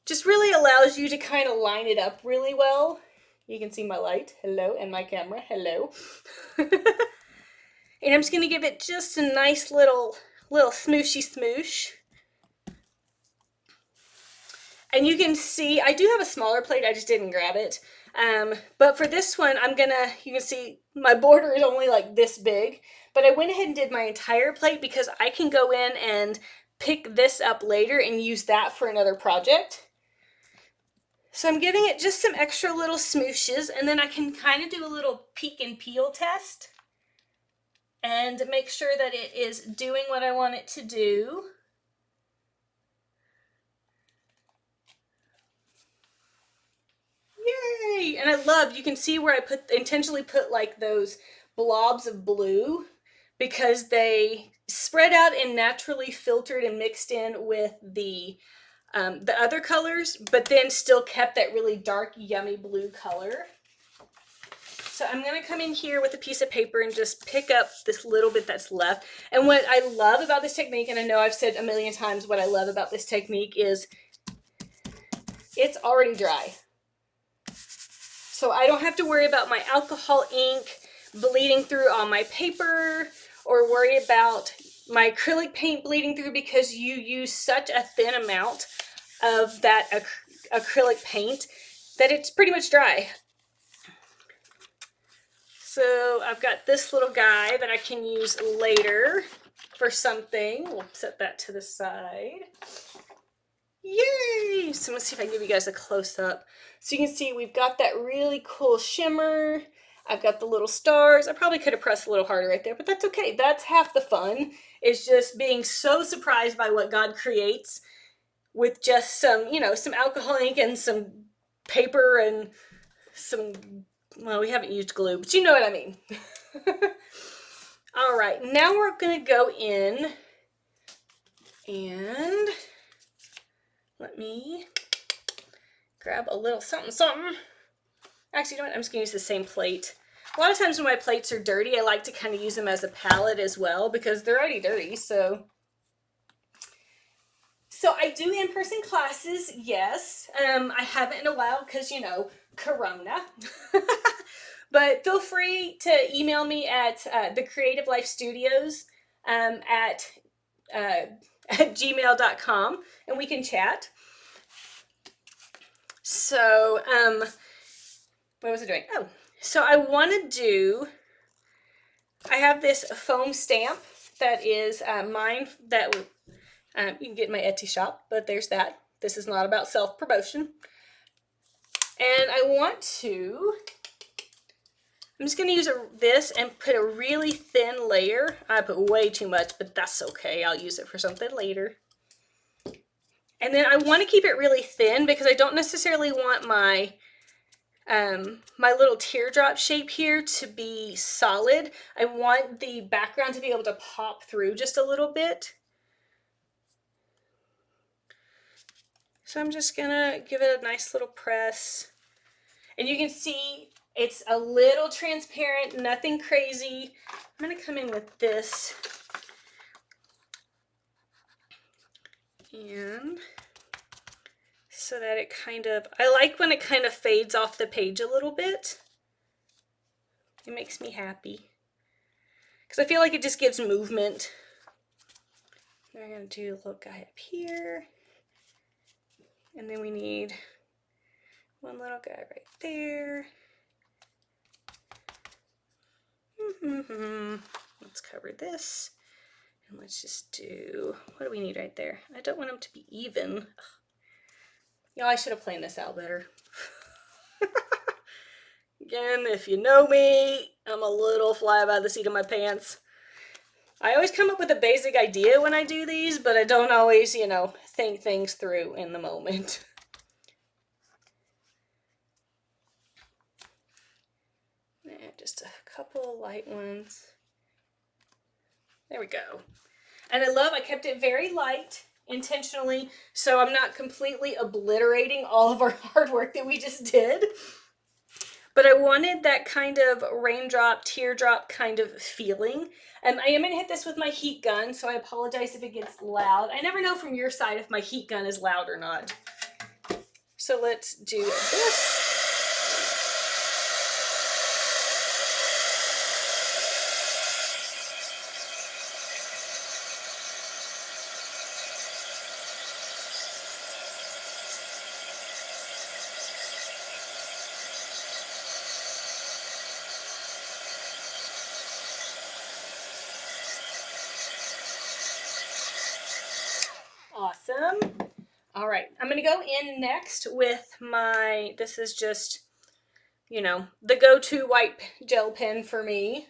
just really allows you to kind of line it up really well. You can see my light, hello, and my camera, hello. And I'm just going to give it just a nice little smooshy smoosh. And you can see, I do have a smaller plate, I just didn't grab it. But for this one, you can see my border is only like this big, but I went ahead and did my entire plate because I can go in and pick this up later and use that for another project. So I'm giving it just some extra little smooshes, and then I can kind of do a little peek and peel test and make sure that it is doing what I want it to do. Yay! And I love, you can see where I intentionally put like those blobs of blue because they spread out and naturally filtered and mixed in with the other colors, but then still kept that really dark, yummy blue color. So I'm going to come in here with a piece of paper and just pick up this little bit that's left. And what I love about this technique, and I know I've said a million times what I love about this technique, is it's already dry. So I don't have to worry about my alcohol ink bleeding through on my paper or worry about my acrylic paint bleeding through because you use such a thin amount of that acrylic paint that it's pretty much dry. So I've got this little guy that I can use later for something. We'll set that to the side. Yay! So I'm gonna see if I can give you guys a close-up. So you can see we've got that really cool shimmer. I've got the little stars. I probably could have pressed a little harder right there, but that's okay. That's half the fun. It's just being so surprised by what God creates with just some, some alcohol ink and some paper and some, well, we haven't used glue, but you know what I mean. All right, now we're gonna go in and let me grab a little something. Actually, you know what? I'm just going to use the same plate. A lot of times when my plates are dirty, I like to kind of use them as a palette as well because they're already dirty. So I do in-person classes, yes. I haven't in a while because, Corona. But feel free to email me at the Creative Life Studios at gmail.com and we can chat. So, what was I doing? Oh, so I have this foam stamp that is mine that you can get in my Etsy shop, but there's that. This is not about self-promotion. And I'm just going to use this and put a really thin layer. I put way too much, but that's okay. I'll use it for something later. And then I want to keep it really thin because I don't necessarily want my little teardrop shape here to be solid. I want the background to be able to pop through just a little bit. So I'm just gonna give it a nice little press. And you can see it's a little transparent, nothing crazy. I'm gonna come in with this. And so that it I like when it kind of fades off the page a little bit. It makes me happy. Because I feel like it just gives movement. I'm going to do a little guy up here. And then we need one little guy right there. Let's cover this. And let's just do, what do we need right there? I don't want them to be even. Ugh. Y'all, I should have planned this out better. Again, if you know me, I'm a little fly by the seat of my pants. I always come up with a basic idea when I do these, but I don't always, you know, think things through in the moment. And just a couple light ones. There we go. And I kept it very light intentionally, so I'm not completely obliterating all of our hard work that we just did. But I wanted that kind of raindrop, teardrop kind of feeling. I am going to hit this with my heat gun, so I apologize if it gets loud. I never know from your side if my heat gun is loud or not. So let's do this. Awesome. All right, I'm going to go in next with my, this is just, you know, the go-to white gel pen for me.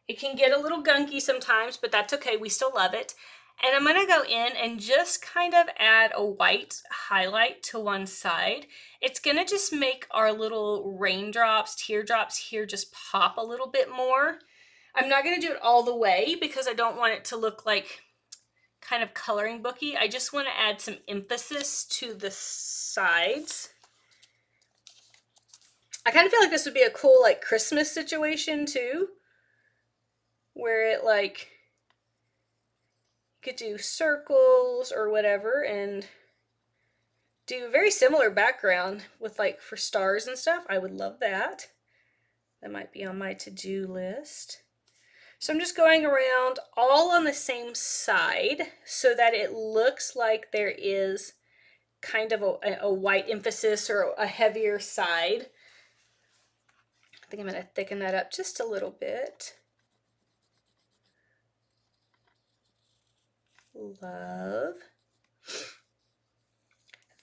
It can get a little gunky sometimes, but that's okay. We still love it. And I'm going to go in and just kind of add a white highlight to one side. It's going to just make our little raindrops, teardrops here just pop a little bit more. I'm not going to do it all the way because I don't want it to look like kind of coloring booky. I just want to add some emphasis to the sides. I kind of feel like this would be a cool like Christmas situation too, where it like you could do circles or whatever and do a very similar background with like for stars and stuff. I would love that. That might be on my to-do list. So I'm just going around all on the same side so that it looks like there is kind of a white emphasis or a heavier side. I think I'm going to thicken that up just a little bit. Love.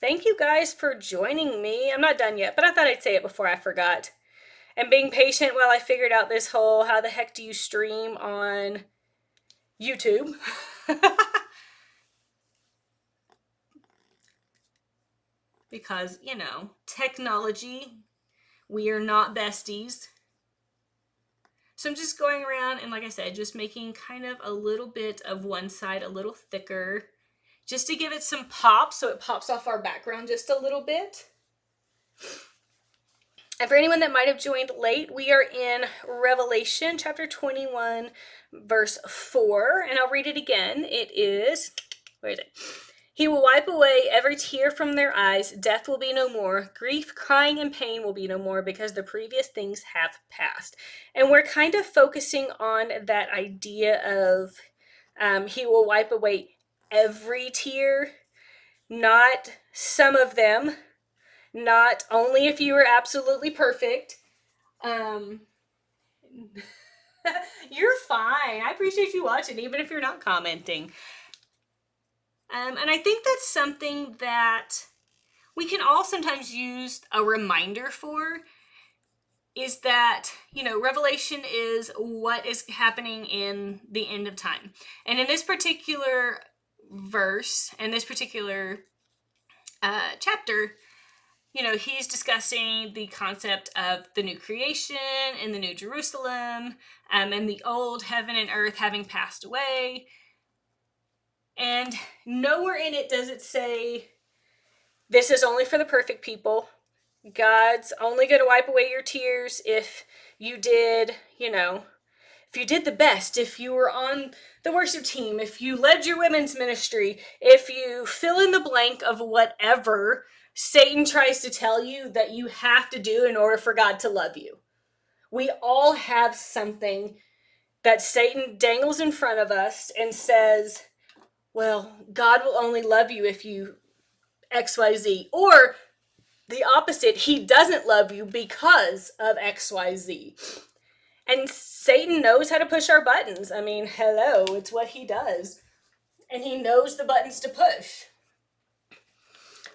Thank you guys for joining me. I'm not done yet, but I thought I'd say it before I forgot. And being patient while I figured out this whole how the heck do you stream on YouTube. Because, you know, technology, we are not besties. So I'm just going around and like I said, just making kind of a little bit of one side a little thicker just to give it some pop so it pops off our background just a little bit. And for anyone that might have joined late, we are in Revelation chapter 21, verse 4, and I'll read it again. It is, where is it? He will wipe away every tear from their eyes. Death will be no more. Grief, crying, and pain will be no more because the previous things have passed. And we're kind of focusing on that idea of he will wipe away every tear, not some of them. Not only if you were absolutely perfect. You're fine. I appreciate you watching, even if you're not commenting. And I think that's something that we can all sometimes use a reminder for, is that, you know, Revelation is what is happening in the end of time. And in this particular verse, in this particular chapter, you know, he's discussing the concept of the new creation and the new Jerusalem, and the old heaven and earth having passed away. And nowhere in it does it say, this is only for the perfect people. God's only going to wipe away your tears if you did, you know, if you did the best, if you were on the worship team, if you led your women's ministry, if you fill in the blank of whatever Satan tries to tell you that you have to do in order for God to love you. We all have something that Satan dangles in front of us and says, well, God will only love you if you XYZ, or the opposite, he doesn't love you because of XYZ. And Satan knows how to push our buttons. I mean, hello, it's what he does. And he knows the buttons to push.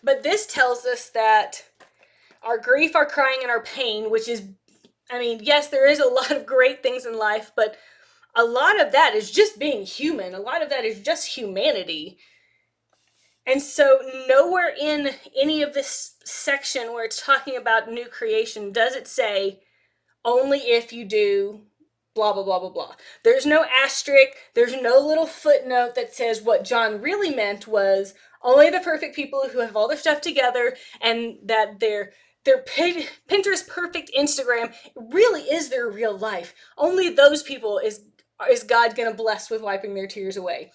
But this tells us that our grief, our crying, and our pain, which is, I mean, yes, there is a lot of great things in life, but a lot of that is just being human. A lot of that is just humanity. And so nowhere in any of this section where it's talking about new creation does it say, only if you do blah, blah, blah, blah, blah. There's no asterisk. There's no little footnote that says what John really meant was only the perfect people who have all their stuff together, and that their Pinterest perfect Instagram really is their real life. Only those people is God going to bless with wiping their tears away.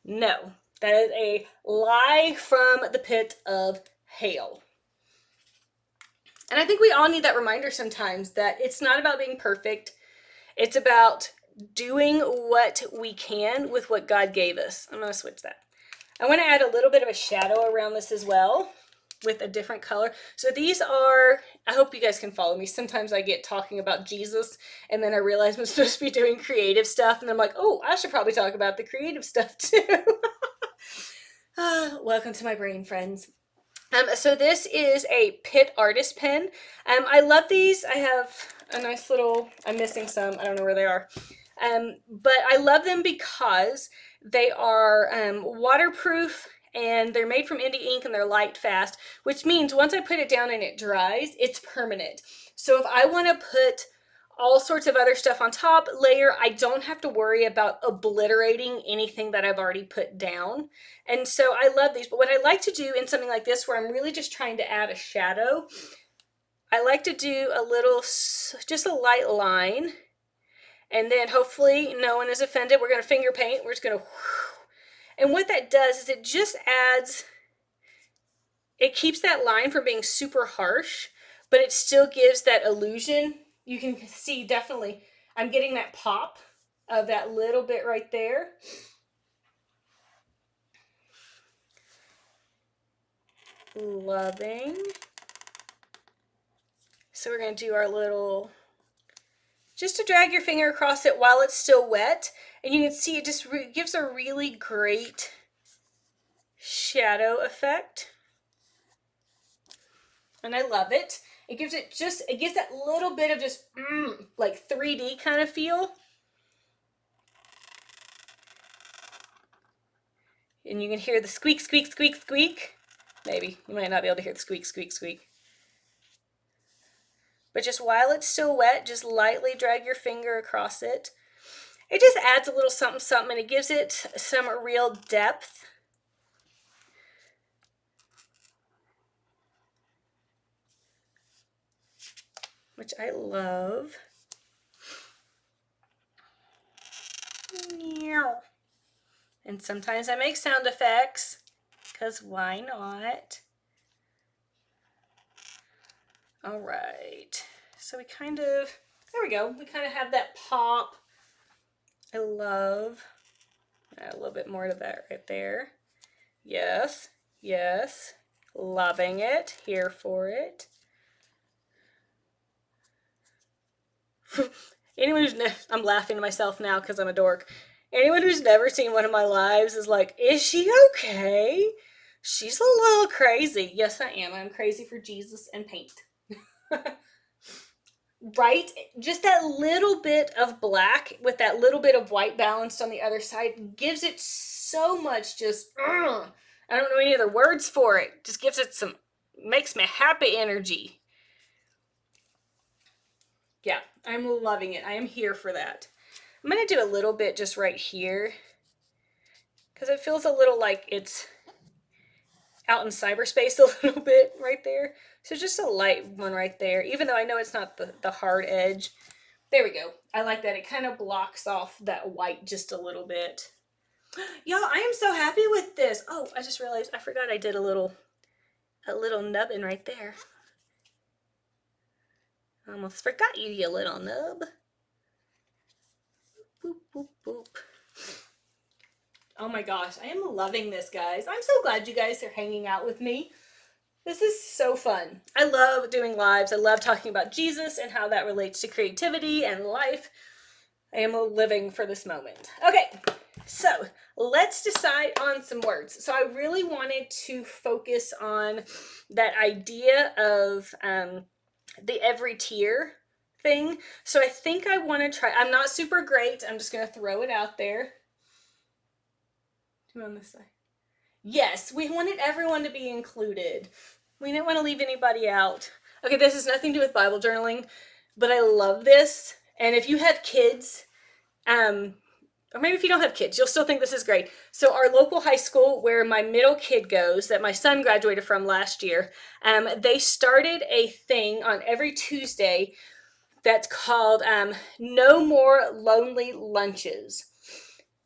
No, that is a lie from the pit of hell. And I think we all need that reminder sometimes that it's not about being perfect. It's about doing what we can with what God gave us. I'm going to switch that. I want to add a little bit of a shadow around this as well with a different color. So these are, I hope you guys can follow me. Sometimes I get talking about Jesus and then I realize I'm supposed to be doing creative stuff. And I'm like, oh, I should probably talk about the creative stuff too. Welcome to my brain, friends. So this is a Pitt artist pen. I love these. I have a nice little, I'm missing some, I don't know where they are. But I love them because they are waterproof and they're made from indie ink and they're light fast, which means once I put it down and it dries, it's permanent. So if I want to put all sorts of other stuff on top layer, I don't have to worry about obliterating anything that I've already put down. And so I love these. But what I like to do in something like this, where I'm really just trying to add a shadow, I like to do a little, just a light line. And then hopefully no one is offended. We're going to finger paint. We're just going to, and what that does is it just adds, it keeps that line from being super harsh, but it still gives that illusion. You can see definitely, I'm getting that pop of that little bit right there. Loving. So we're going to do our little, just to drag your finger across it while it's still wet. And you can see it just gives a really great shadow effect. And I love it. It gives it just, it gives that little bit of just like 3D kind of feel. And you can hear the squeak, squeak, squeak, squeak. Maybe. You might not be able to hear the squeak, squeak, squeak. But just while it's still wet, just lightly drag your finger across it. It just adds a little something, something, and it gives it some real depth. Which I love. And sometimes I make sound effects, because why not? All right, so we kind of, there we go. We kind of have that pop. I love, add a little bit more to that right there. Yes, yes, loving it, here for it. Anyone who's, I'm laughing to myself now because I'm a dork. Anyone who's never seen one of my lives is like, is she okay? She's a little crazy. Yes, I am. I'm crazy for Jesus and paint. Right? Just that little bit of black with that little bit of white balanced on the other side gives it so much just, I don't know any other words for it. Just gives it some, makes me happy energy. Yeah, I'm loving it. I am here for that. I'm going to do a little bit just right here because it feels a little like it's out in cyberspace a little bit right there. So just a light one right there, even though I know it's not the hard edge. There we go. I like that. It kind of blocks off that white just a little bit. Y'all, I am so happy with this. Oh, I just realized I forgot I did a little nubbin right there. I almost forgot you, you little nub. Boop, boop, boop. Oh my gosh, I am loving this, guys. I'm so glad you guys are hanging out with me. This is so fun. I love doing lives. I love talking about Jesus and how that relates to creativity and life. I am living for this moment. Okay, so let's decide on some words. So I really wanted to focus on that idea of the every tier thing. So I think I want to try. I'm not super great. I'm just going to throw it out there. Do on this side. Yes, we wanted everyone to be included. We didn't want to leave anybody out. Okay, this has nothing to do with Bible journaling, but I love this. And if you have kids, or maybe if you don't have kids, you'll still think this is great. So our local high school where my middle kid goes, that my son graduated from last year, they started a thing on every Tuesday that's called No More Lonely Lunches.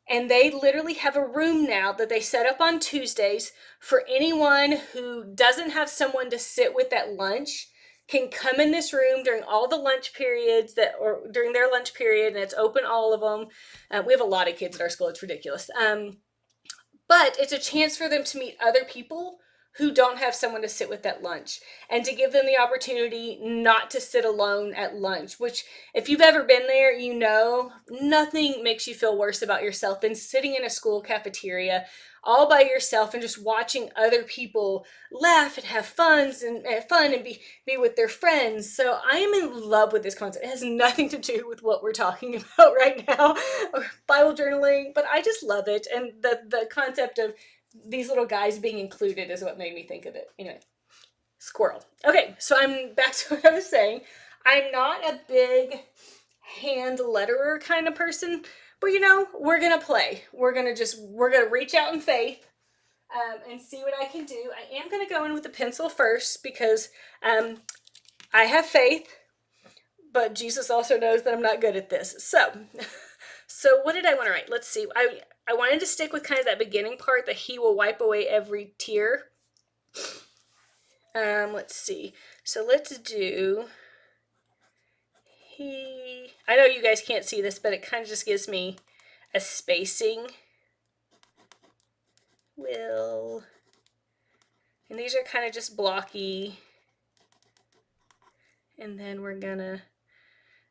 And they literally have a room now that they set up on Tuesdays for anyone who doesn't have someone to sit with at lunch can come in this room during all the lunch periods or during their lunch period, and it's open all of them. We have a lot of kids at our school. It's ridiculous. But it's a chance for them to meet other people who don't have someone to sit with at lunch and to give them the opportunity not to sit alone at lunch, which if you've ever been there, you know, nothing makes you feel worse about yourself than sitting in a school cafeteria all by yourself and just watching other people laugh and have fun and be with their friends. So I am in love with this concept. It has nothing to do with what we're talking about right now or Bible journaling, but I just love it. And the concept of these little guys being included is what made me think of it. Anyway, squirrel. Okay, so I'm back to what I was saying. I'm not a big hand letterer kind of person, but you know, we're gonna play. We're gonna reach out in faith and see what I can do. I am gonna go in with a pencil first because I have faith, but Jesus also knows that I'm not good at this. So what did I want to write? Let's see. I wanted to stick with kind of that beginning part that he will wipe away every tear. Let's see. So let's do he. I know you guys can't see this, but it kind of just gives me a spacing. Will. And these are kind of just blocky. And then we're gonna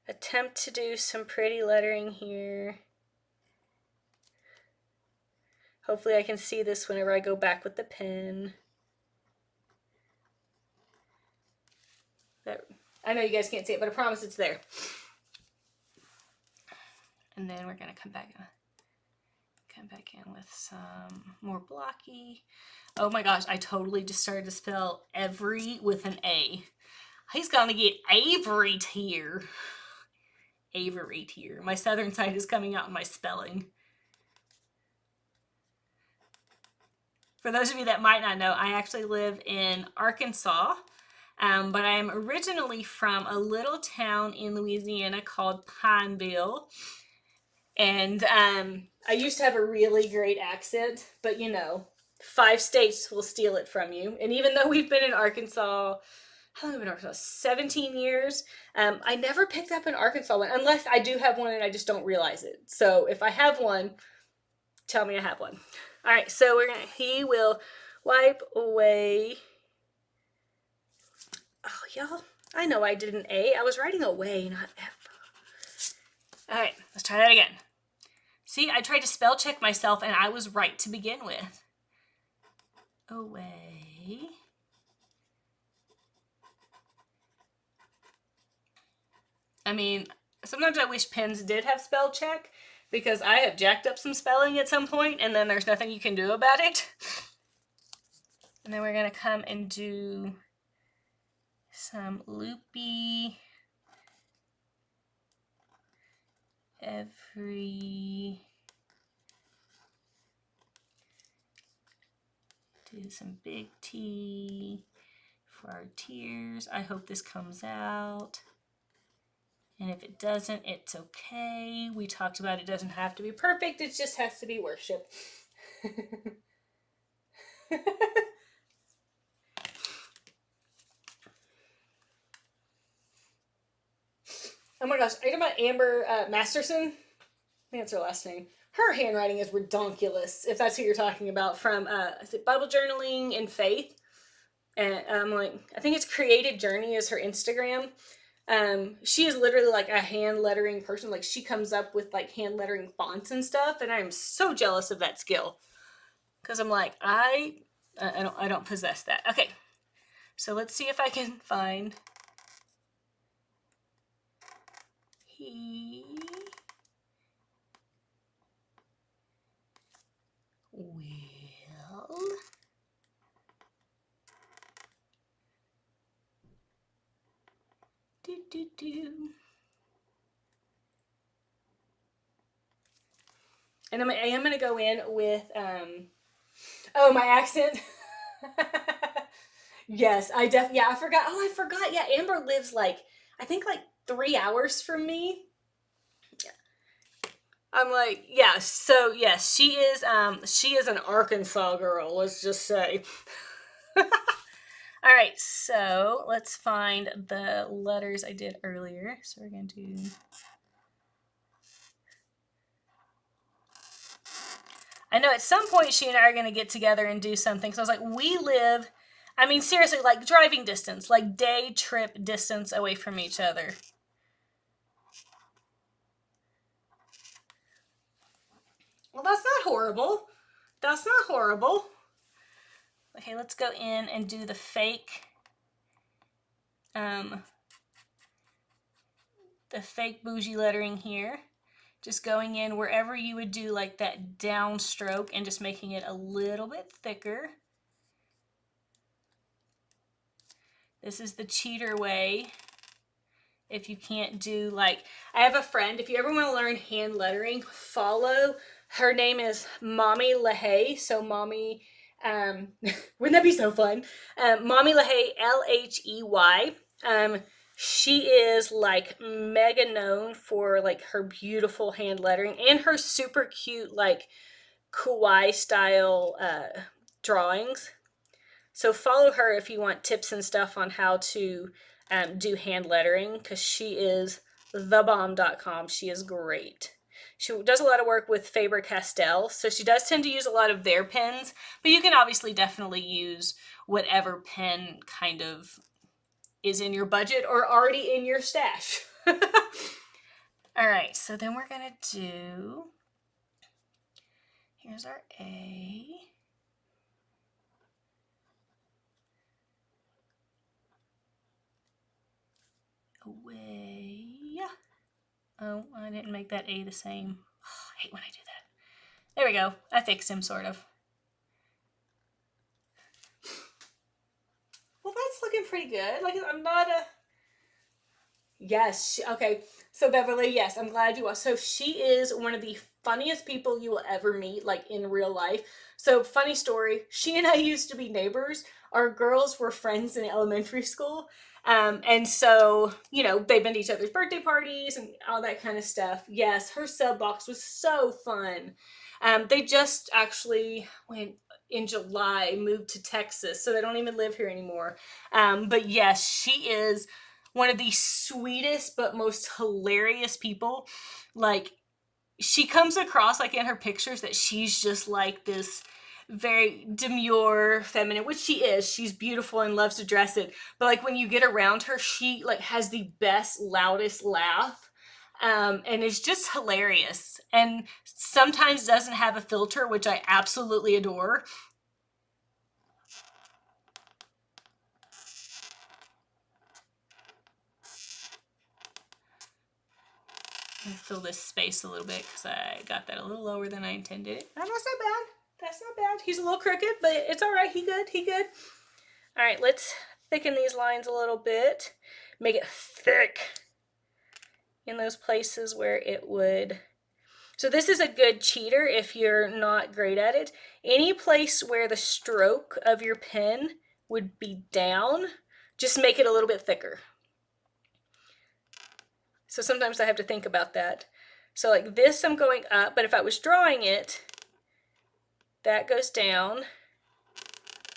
attempt to do some pretty lettering here. Hopefully I can see this whenever I go back with the pen. I know you guys can't see it, but I promise it's there. And then we're gonna come back in with some more blocky. Oh my gosh, I totally just started to spell every with an A. He's gonna get Avery here. Avery here. My southern side is coming out in my spelling. For those of you that might not know, I actually live in Arkansas, but I am originally from a little town in Louisiana called Pineville. And I used to have a really great accent, but you know, 5 states will steal it from you. And even though we've been in Arkansas, how long have we been in Arkansas? 17 years. I never picked up an Arkansas one, unless I do have one and I just don't realize it. So if I have one, tell me I have one. All right, so he will wipe away. Oh, y'all, I know I did an A. I was writing away, not ever. All right, let's try that again. See, I tried to spell check myself and I was right to begin with. Away. I mean, sometimes I wish pens did have spell check because I have jacked up some spelling at some point and then there's nothing you can do about it. And then we're going to come and do some loopy every. Do some big T for our tears. I hope this comes out. And if it doesn't, it's okay. We talked about it doesn't have to be perfect. It just has to be worship. Oh my gosh, are you talking about Amber Masterson? I think that's her last name. her handwriting is redonkulous, if that's who you're talking about, from, is it Bible Journaling and Faith? And like, I think it's Creative Journey is her Instagram. She is literally like a hand lettering person. Like, she comes up with like hand lettering fonts and stuff, and I am so jealous of that skill. Because I'm like, I don't possess that. Okay, so let's see if I can find he will do. And I am going to go in with, oh, my accent. Yes, I forgot. Oh, I forgot. Yeah, Amber lives like, I think like 3 hours from me. I'm like, yeah, so yes, she is an Arkansas girl, let's just say. All right, so let's find the letters I did earlier. So we're going to do... I know at some point she and I are going to get together and do something. So I was like, we live, I mean, seriously, like driving distance, like day trip distance away from each other. Well, that's not horrible. That's not horrible. Okay, let's go in and do the fake bougie lettering here. Just going in wherever you would do like that downstroke and just making it a little bit thicker. This is the cheater way. If you can't do like, I have a friend, if you ever want to learn hand lettering, follow, her name is Mommy LaHaye. So Mommy, wouldn't that be so fun? Mommy LaHaye, L-H-E-Y. She is like mega known for like her beautiful hand lettering and her super cute like kawaii style drawings. So follow her if you want tips and stuff on how to do hand lettering, because she is thebomb.com. She is great. She does a lot of work with Faber-Castell, so she does tend to use a lot of their pens, but you can obviously definitely use whatever pen kind of is in your budget or already in your stash. All right, so then we're going to do, here's our A. Away. Oh, I didn't make that A the same. Oh, I hate when I do that. There we go. I fixed him, sort of. Well, that's looking pretty good. Like, I'm not a... Yes. Okay. So, Beverly, yes, I'm glad you are. So, she is one of the funniest people you will ever meet, like, in real life. So, funny story. She and I used to be neighbors. Our girls were friends in elementary school. And so, you know, they've been to each other's birthday parties and all that kind of stuff. Yes, her sub box was so fun. They just actually went in July, moved to Texas, so they don't even live here anymore. But yes, she is one of the sweetest but most hilarious people. Like, she comes across like in her pictures that she's just like this very demure feminine, which she is. She's beautiful and loves to dress it, but like when you get around her, she like has the best, loudest laugh, and it's just hilarious, and sometimes doesn't have a filter, which I absolutely adore. I'm gonna fill this space a little bit because I got that a little lower than I intended. Oh, that's not bad. That's not bad. He's a little crooked, but it's all right. He good. He good. All right, let's thicken these lines a little bit. Make it thick in those places where it would. So this is a good cheater if you're not great at it. Any place where the stroke of your pen would be down, just make it a little bit thicker. So sometimes I have to think about that. So like this, I'm going up, but if I was drawing it, that goes down.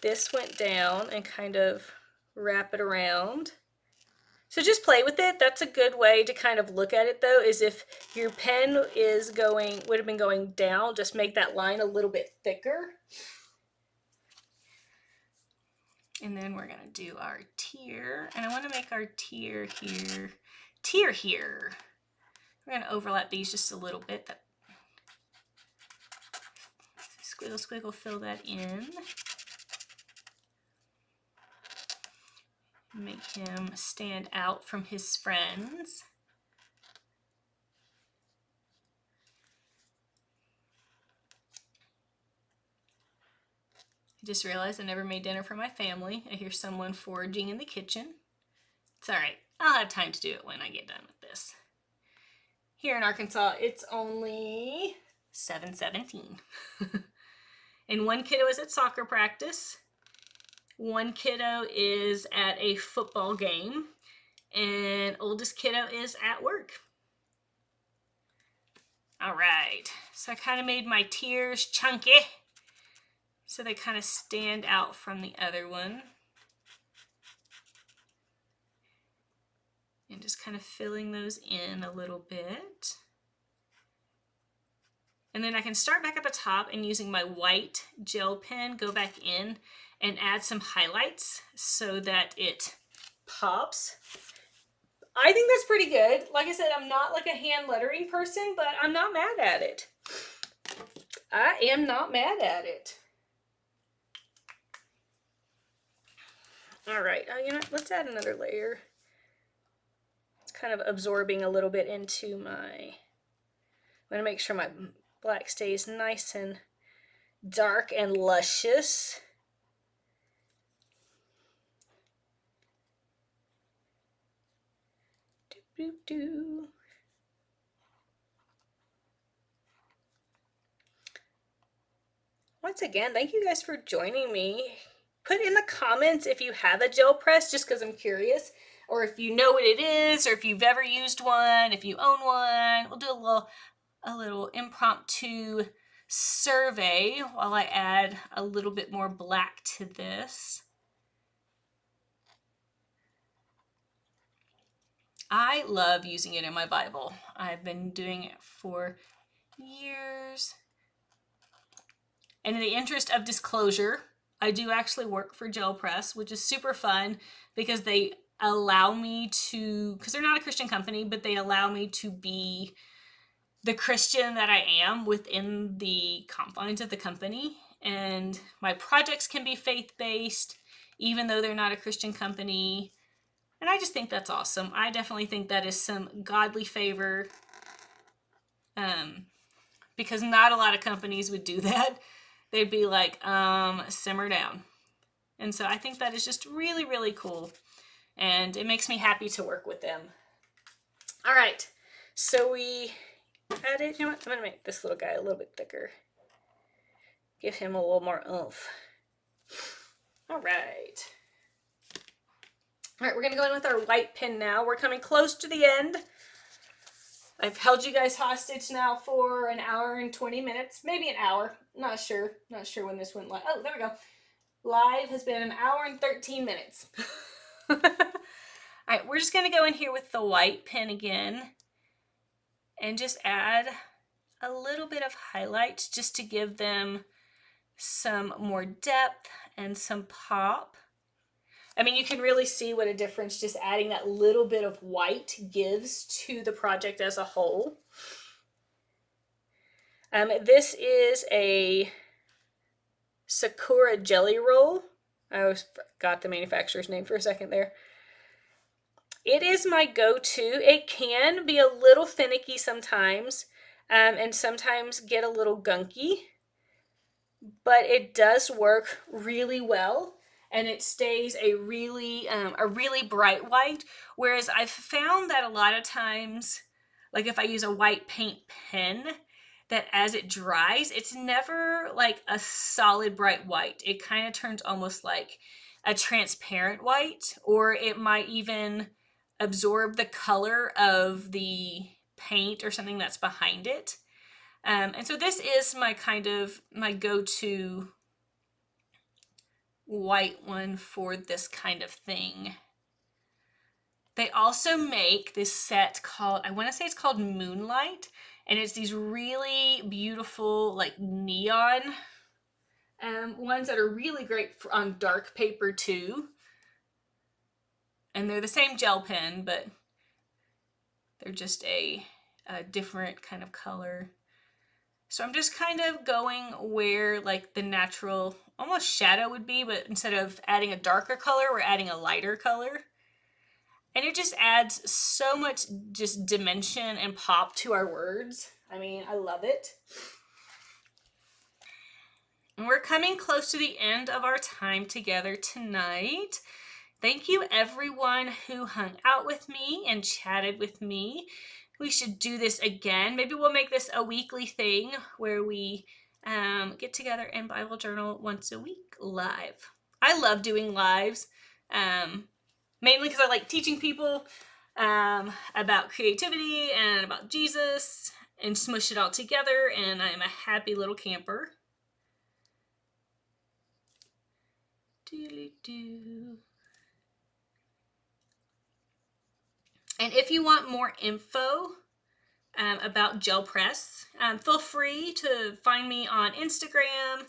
This went down and kind of wrap it around. So just play with it. That's a good way to kind of look at it though, is if your pen is would have been going down, just make that line a little bit thicker. And then we're gonna do our tear, and I wanna make our tear here. We're gonna overlap these just a little bit. That squiggle, squiggle, fill that in. Make him stand out from his friends. I just realized I never made dinner for my family. I hear someone foraging in the kitchen. It's all right. I'll have time to do it when I get done with this. Here in Arkansas, it's only 7:17. And one kiddo is at soccer practice. One kiddo is at a football game. And oldest kiddo is at work. All right. So I kind of made my tears chunky, so they kind of stand out from the other one. And just kind of filling those in a little bit. And then I can start back at the top and using my white gel pen, go back in and add some highlights so that it pops. I think that's pretty good. Like I said, I'm not like a hand lettering person, but I'm not mad at it. I am not mad at it. All right, you know what? Let's add another layer. It's kind of absorbing a little bit into my, I'm gonna make sure my black stays nice and dark and luscious. Doo, doo, doo. Once again, thank you guys for joining me. Put in the comments if you have a gel press, just because I'm curious, or if you know what it is, or if you've ever used one, if you own one. We'll do a little impromptu survey while I add a little bit more black to this. I love using it in my Bible. I've been doing it for years. And in the interest of disclosure, I do actually work for Gel Press, which is super fun because they allow me to, because they're not a Christian company, but they allow me to be the Christian that I am within the confines of the company. And my projects can be faith-based, even though they're not a Christian company. And I just think that's awesome. I definitely think that is some godly favor, because not a lot of companies would do that. They'd be like, simmer down. And so I think that is just really, really cool. And it makes me happy to work with them. All right. So we added, you know what? I'm going to make this little guy a little bit thicker. Give him a little more oomph. All right. All right, we're going to go in with our white pen now. We're coming close to the end. I've held you guys hostage now for an hour and 20 minutes, maybe an hour. Not sure when this went live. Oh, there we go. Live has been an hour and 13 minutes. All right, we're just going to go in here with the white pen again and just add a little bit of highlights just to give them some more depth and some pop. I mean, you can really see what a difference just adding that little bit of white gives to the project as a whole. This is a Sakura Jelly Roll. I always forgot the manufacturer's name for a second there. It is my go-to. It can be a little finicky sometimes, and sometimes get a little gunky, but it does work really well. And it stays a really bright white. Whereas I've found that a lot of times, like if I use a white paint pen, that as it dries, it's never like a solid bright white. It kind of turns almost like a transparent white, or it might even absorb the color of the paint or something that's behind it. And so this is my go-to white one for this kind of thing. They also make this set called, I want to say it's called Moonlight, and it's these really beautiful like neon ones that are really great on dark paper too. And they're the same gel pen, but they're just a different kind of color. So I'm just kind of going where like the natural almost shadow would be, but instead of adding a darker color, we're adding a lighter color. And it just adds so much just dimension and pop to our words. I mean, I love it. And we're coming close to the end of our time together tonight. Thank you everyone who hung out with me and chatted with me. We should do this again. Maybe we'll make this a weekly thing where we get together and Bible journal once a week live. I love doing lives, mainly because I like teaching people about creativity and about Jesus and smush it all together, and I'm a happy little camper. Doo-doo-doo. And if you want more info about gel press, feel free to find me on Instagram.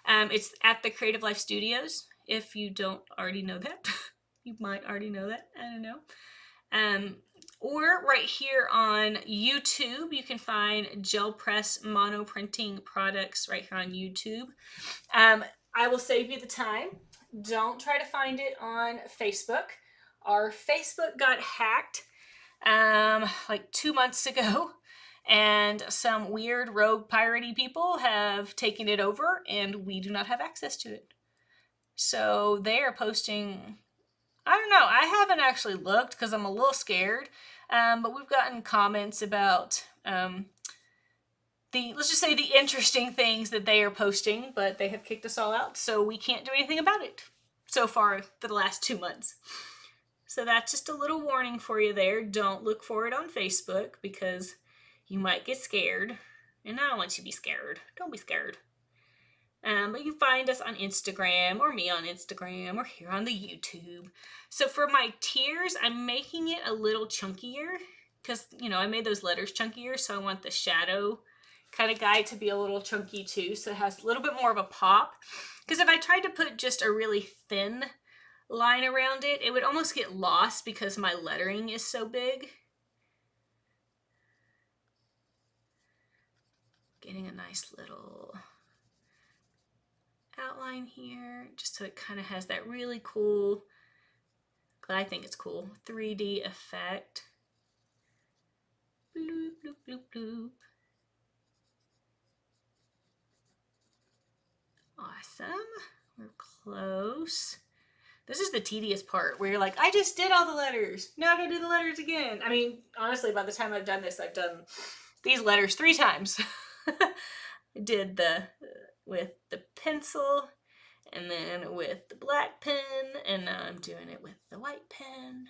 It's at the Creative Life Studios. If you don't already know that, you might already know that. I don't know. Or right here on YouTube, you can find gel press mono printing products right here on YouTube. I will save you the time. Don't try to find it on Facebook. Our Facebook got hacked like 2 months ago, and some weird rogue piratey people have taken it over, and we do not have access to it. So they are posting, I don't know, I haven't actually looked because I'm a little scared, but we've gotten comments about let's just say the interesting things that they are posting, but they have kicked us all out, so we can't do anything about it so far for the last 2 months. So that's just a little warning for you there. Don't look for it on Facebook because you might get scared. And I don't want you to be scared. Don't be scared. But you can find us on Instagram or me on Instagram or here on the YouTube. So for my tiers, I'm making it a little chunkier because, you know, I made those letters chunkier. So I want the shadow kind of guy to be a little chunky too. So it has a little bit more of a pop. Because if I tried to put just a really thin line around it, it would almost get lost because my lettering is so big. Getting a nice little outline here, just so it kind of has that really cool, I think it's cool, 3D effect. Bloop, bloop, bloop, bloop. Awesome. We're close. This is the tedious part where you're like, I just did all the letters. Now I gotta do the letters again. I mean, honestly, by the time I've done this, I've done these letters 3 times. I did with the pencil, and then with the black pen, and now I'm doing it with the white pen.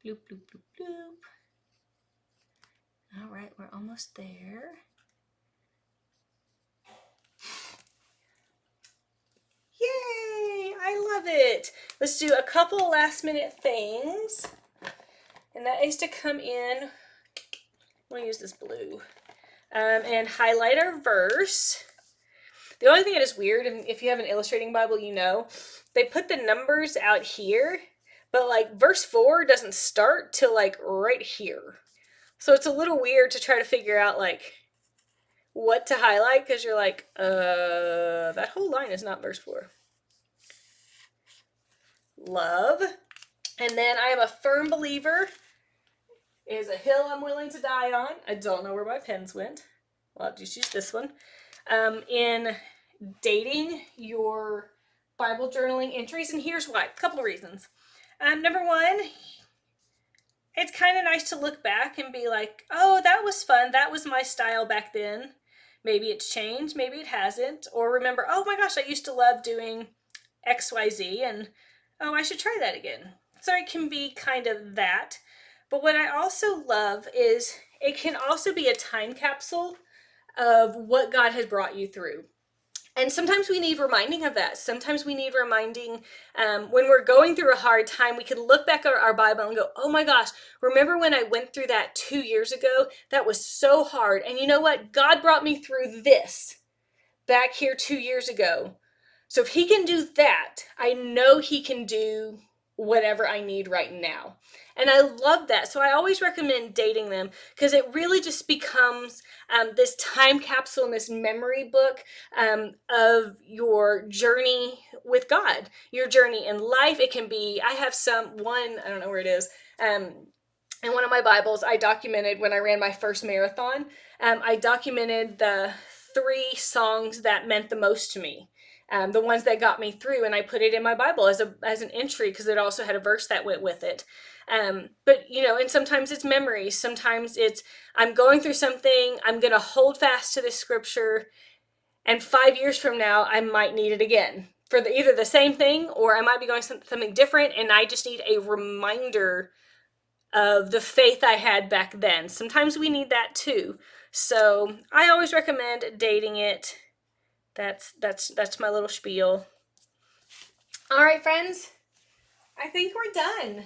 Bloop, bloop, bloop, bloop. All right, we're almost there. Yay! I love it. Let's do a couple last minute things. And that is to come in, I'm going to use this blue, and highlight our verse. The only thing that is weird, and if you have an illustrating Bible, you know, they put the numbers out here, but like verse 4 doesn't start till like right here. So it's a little weird to try to figure out like what to highlight, because you're like, that whole line is not verse 4. Love. And then I am a firm believer is a hill I'm willing to die on. I don't know where my pens went. Well, I'll just use this one. In dating your Bible journaling entries, and here's why. A couple of reasons. Number one, it's kind of nice to look back and be like, oh, that was fun. That was my style back then. Maybe it's changed. Maybe it hasn't. Or remember, oh my gosh, I used to love doing XYZ, and oh, I should try that again. So it can be kind of that. But what I also love is it can also be a time capsule of what God has brought you through. And sometimes we need reminding of that. Sometimes we need reminding when we're going through a hard time, we can look back at our Bible and go, oh my gosh, remember when I went through that 2 years ago? That was so hard. And you know what? God brought me through this back here 2 years ago. So if he can do that, I know he can do whatever I need right now. And I love that. So I always recommend dating them because it really just becomes this time capsule and this memory book of your journey with God, your journey in life. It can be, I have I don't know where it is. In one of my Bibles, I documented when I ran my first marathon, I documented the 3 songs that meant the most to me. The ones that got me through, and I put it in my Bible as an entry because it also had a verse that went with it. But you know, and sometimes it's memories. Sometimes it's I'm going through something. I'm going to hold fast to this scripture, and 5 years from now, I might need it again for either the same thing, or I might be going something different, and I just need a reminder of the faith I had back then. Sometimes we need that too. So I always recommend dating it. That's my little spiel. All right, friends, I think we're done.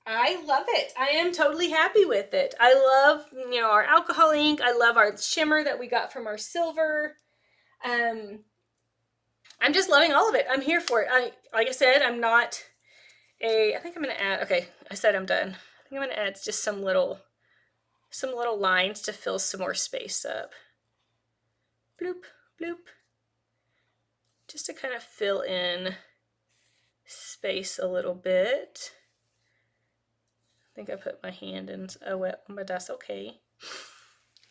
I love it. I am totally happy with it. I love, you know, our alcohol ink. I love our shimmer that we got from our silver. I'm just loving all of it. I'm here for it. Like I said, I think I'm going to add, okay, I said I'm done. I think I'm going to add just some little lines to fill some more space up. Bloop, bloop. Just to kind of fill in space a little bit. I think I put my hand in a wet one, but that's okay.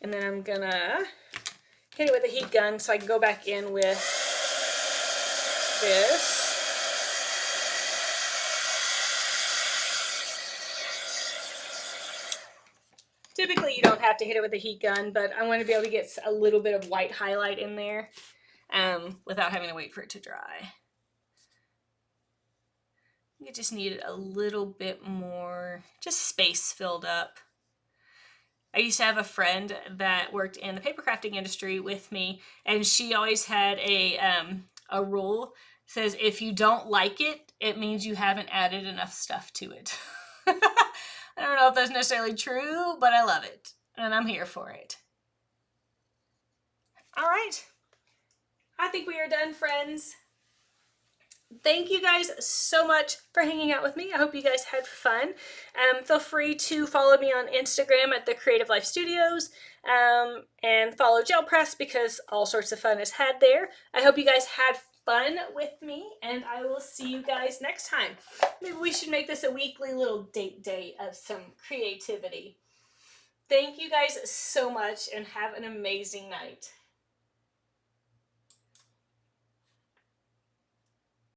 And then I'm gonna hit it with a heat gun so I can go back in with this. Typically you don't have to hit it with a heat gun, but I want to be able to get a little bit of white highlight in there without having to wait for it to dry. You just needed a little bit more, just space filled up. I used to have a friend that worked in the paper crafting industry with me, and she always had a rule that says if you don't like it, it means you haven't added enough stuff to it. I don't know if that's necessarily true, but I love it, and I'm here for it. All right. I think we are done, friends. Thank you guys so much for hanging out with me. I hope you guys had fun. Feel free to follow me on Instagram at the Creative Life Studios and follow Gel Press because all sorts of fun is had there. I hope you guys had fun with me, and I will see you guys next time. Maybe we should make this a weekly little date day of some creativity. Thank you guys so much and have an amazing night.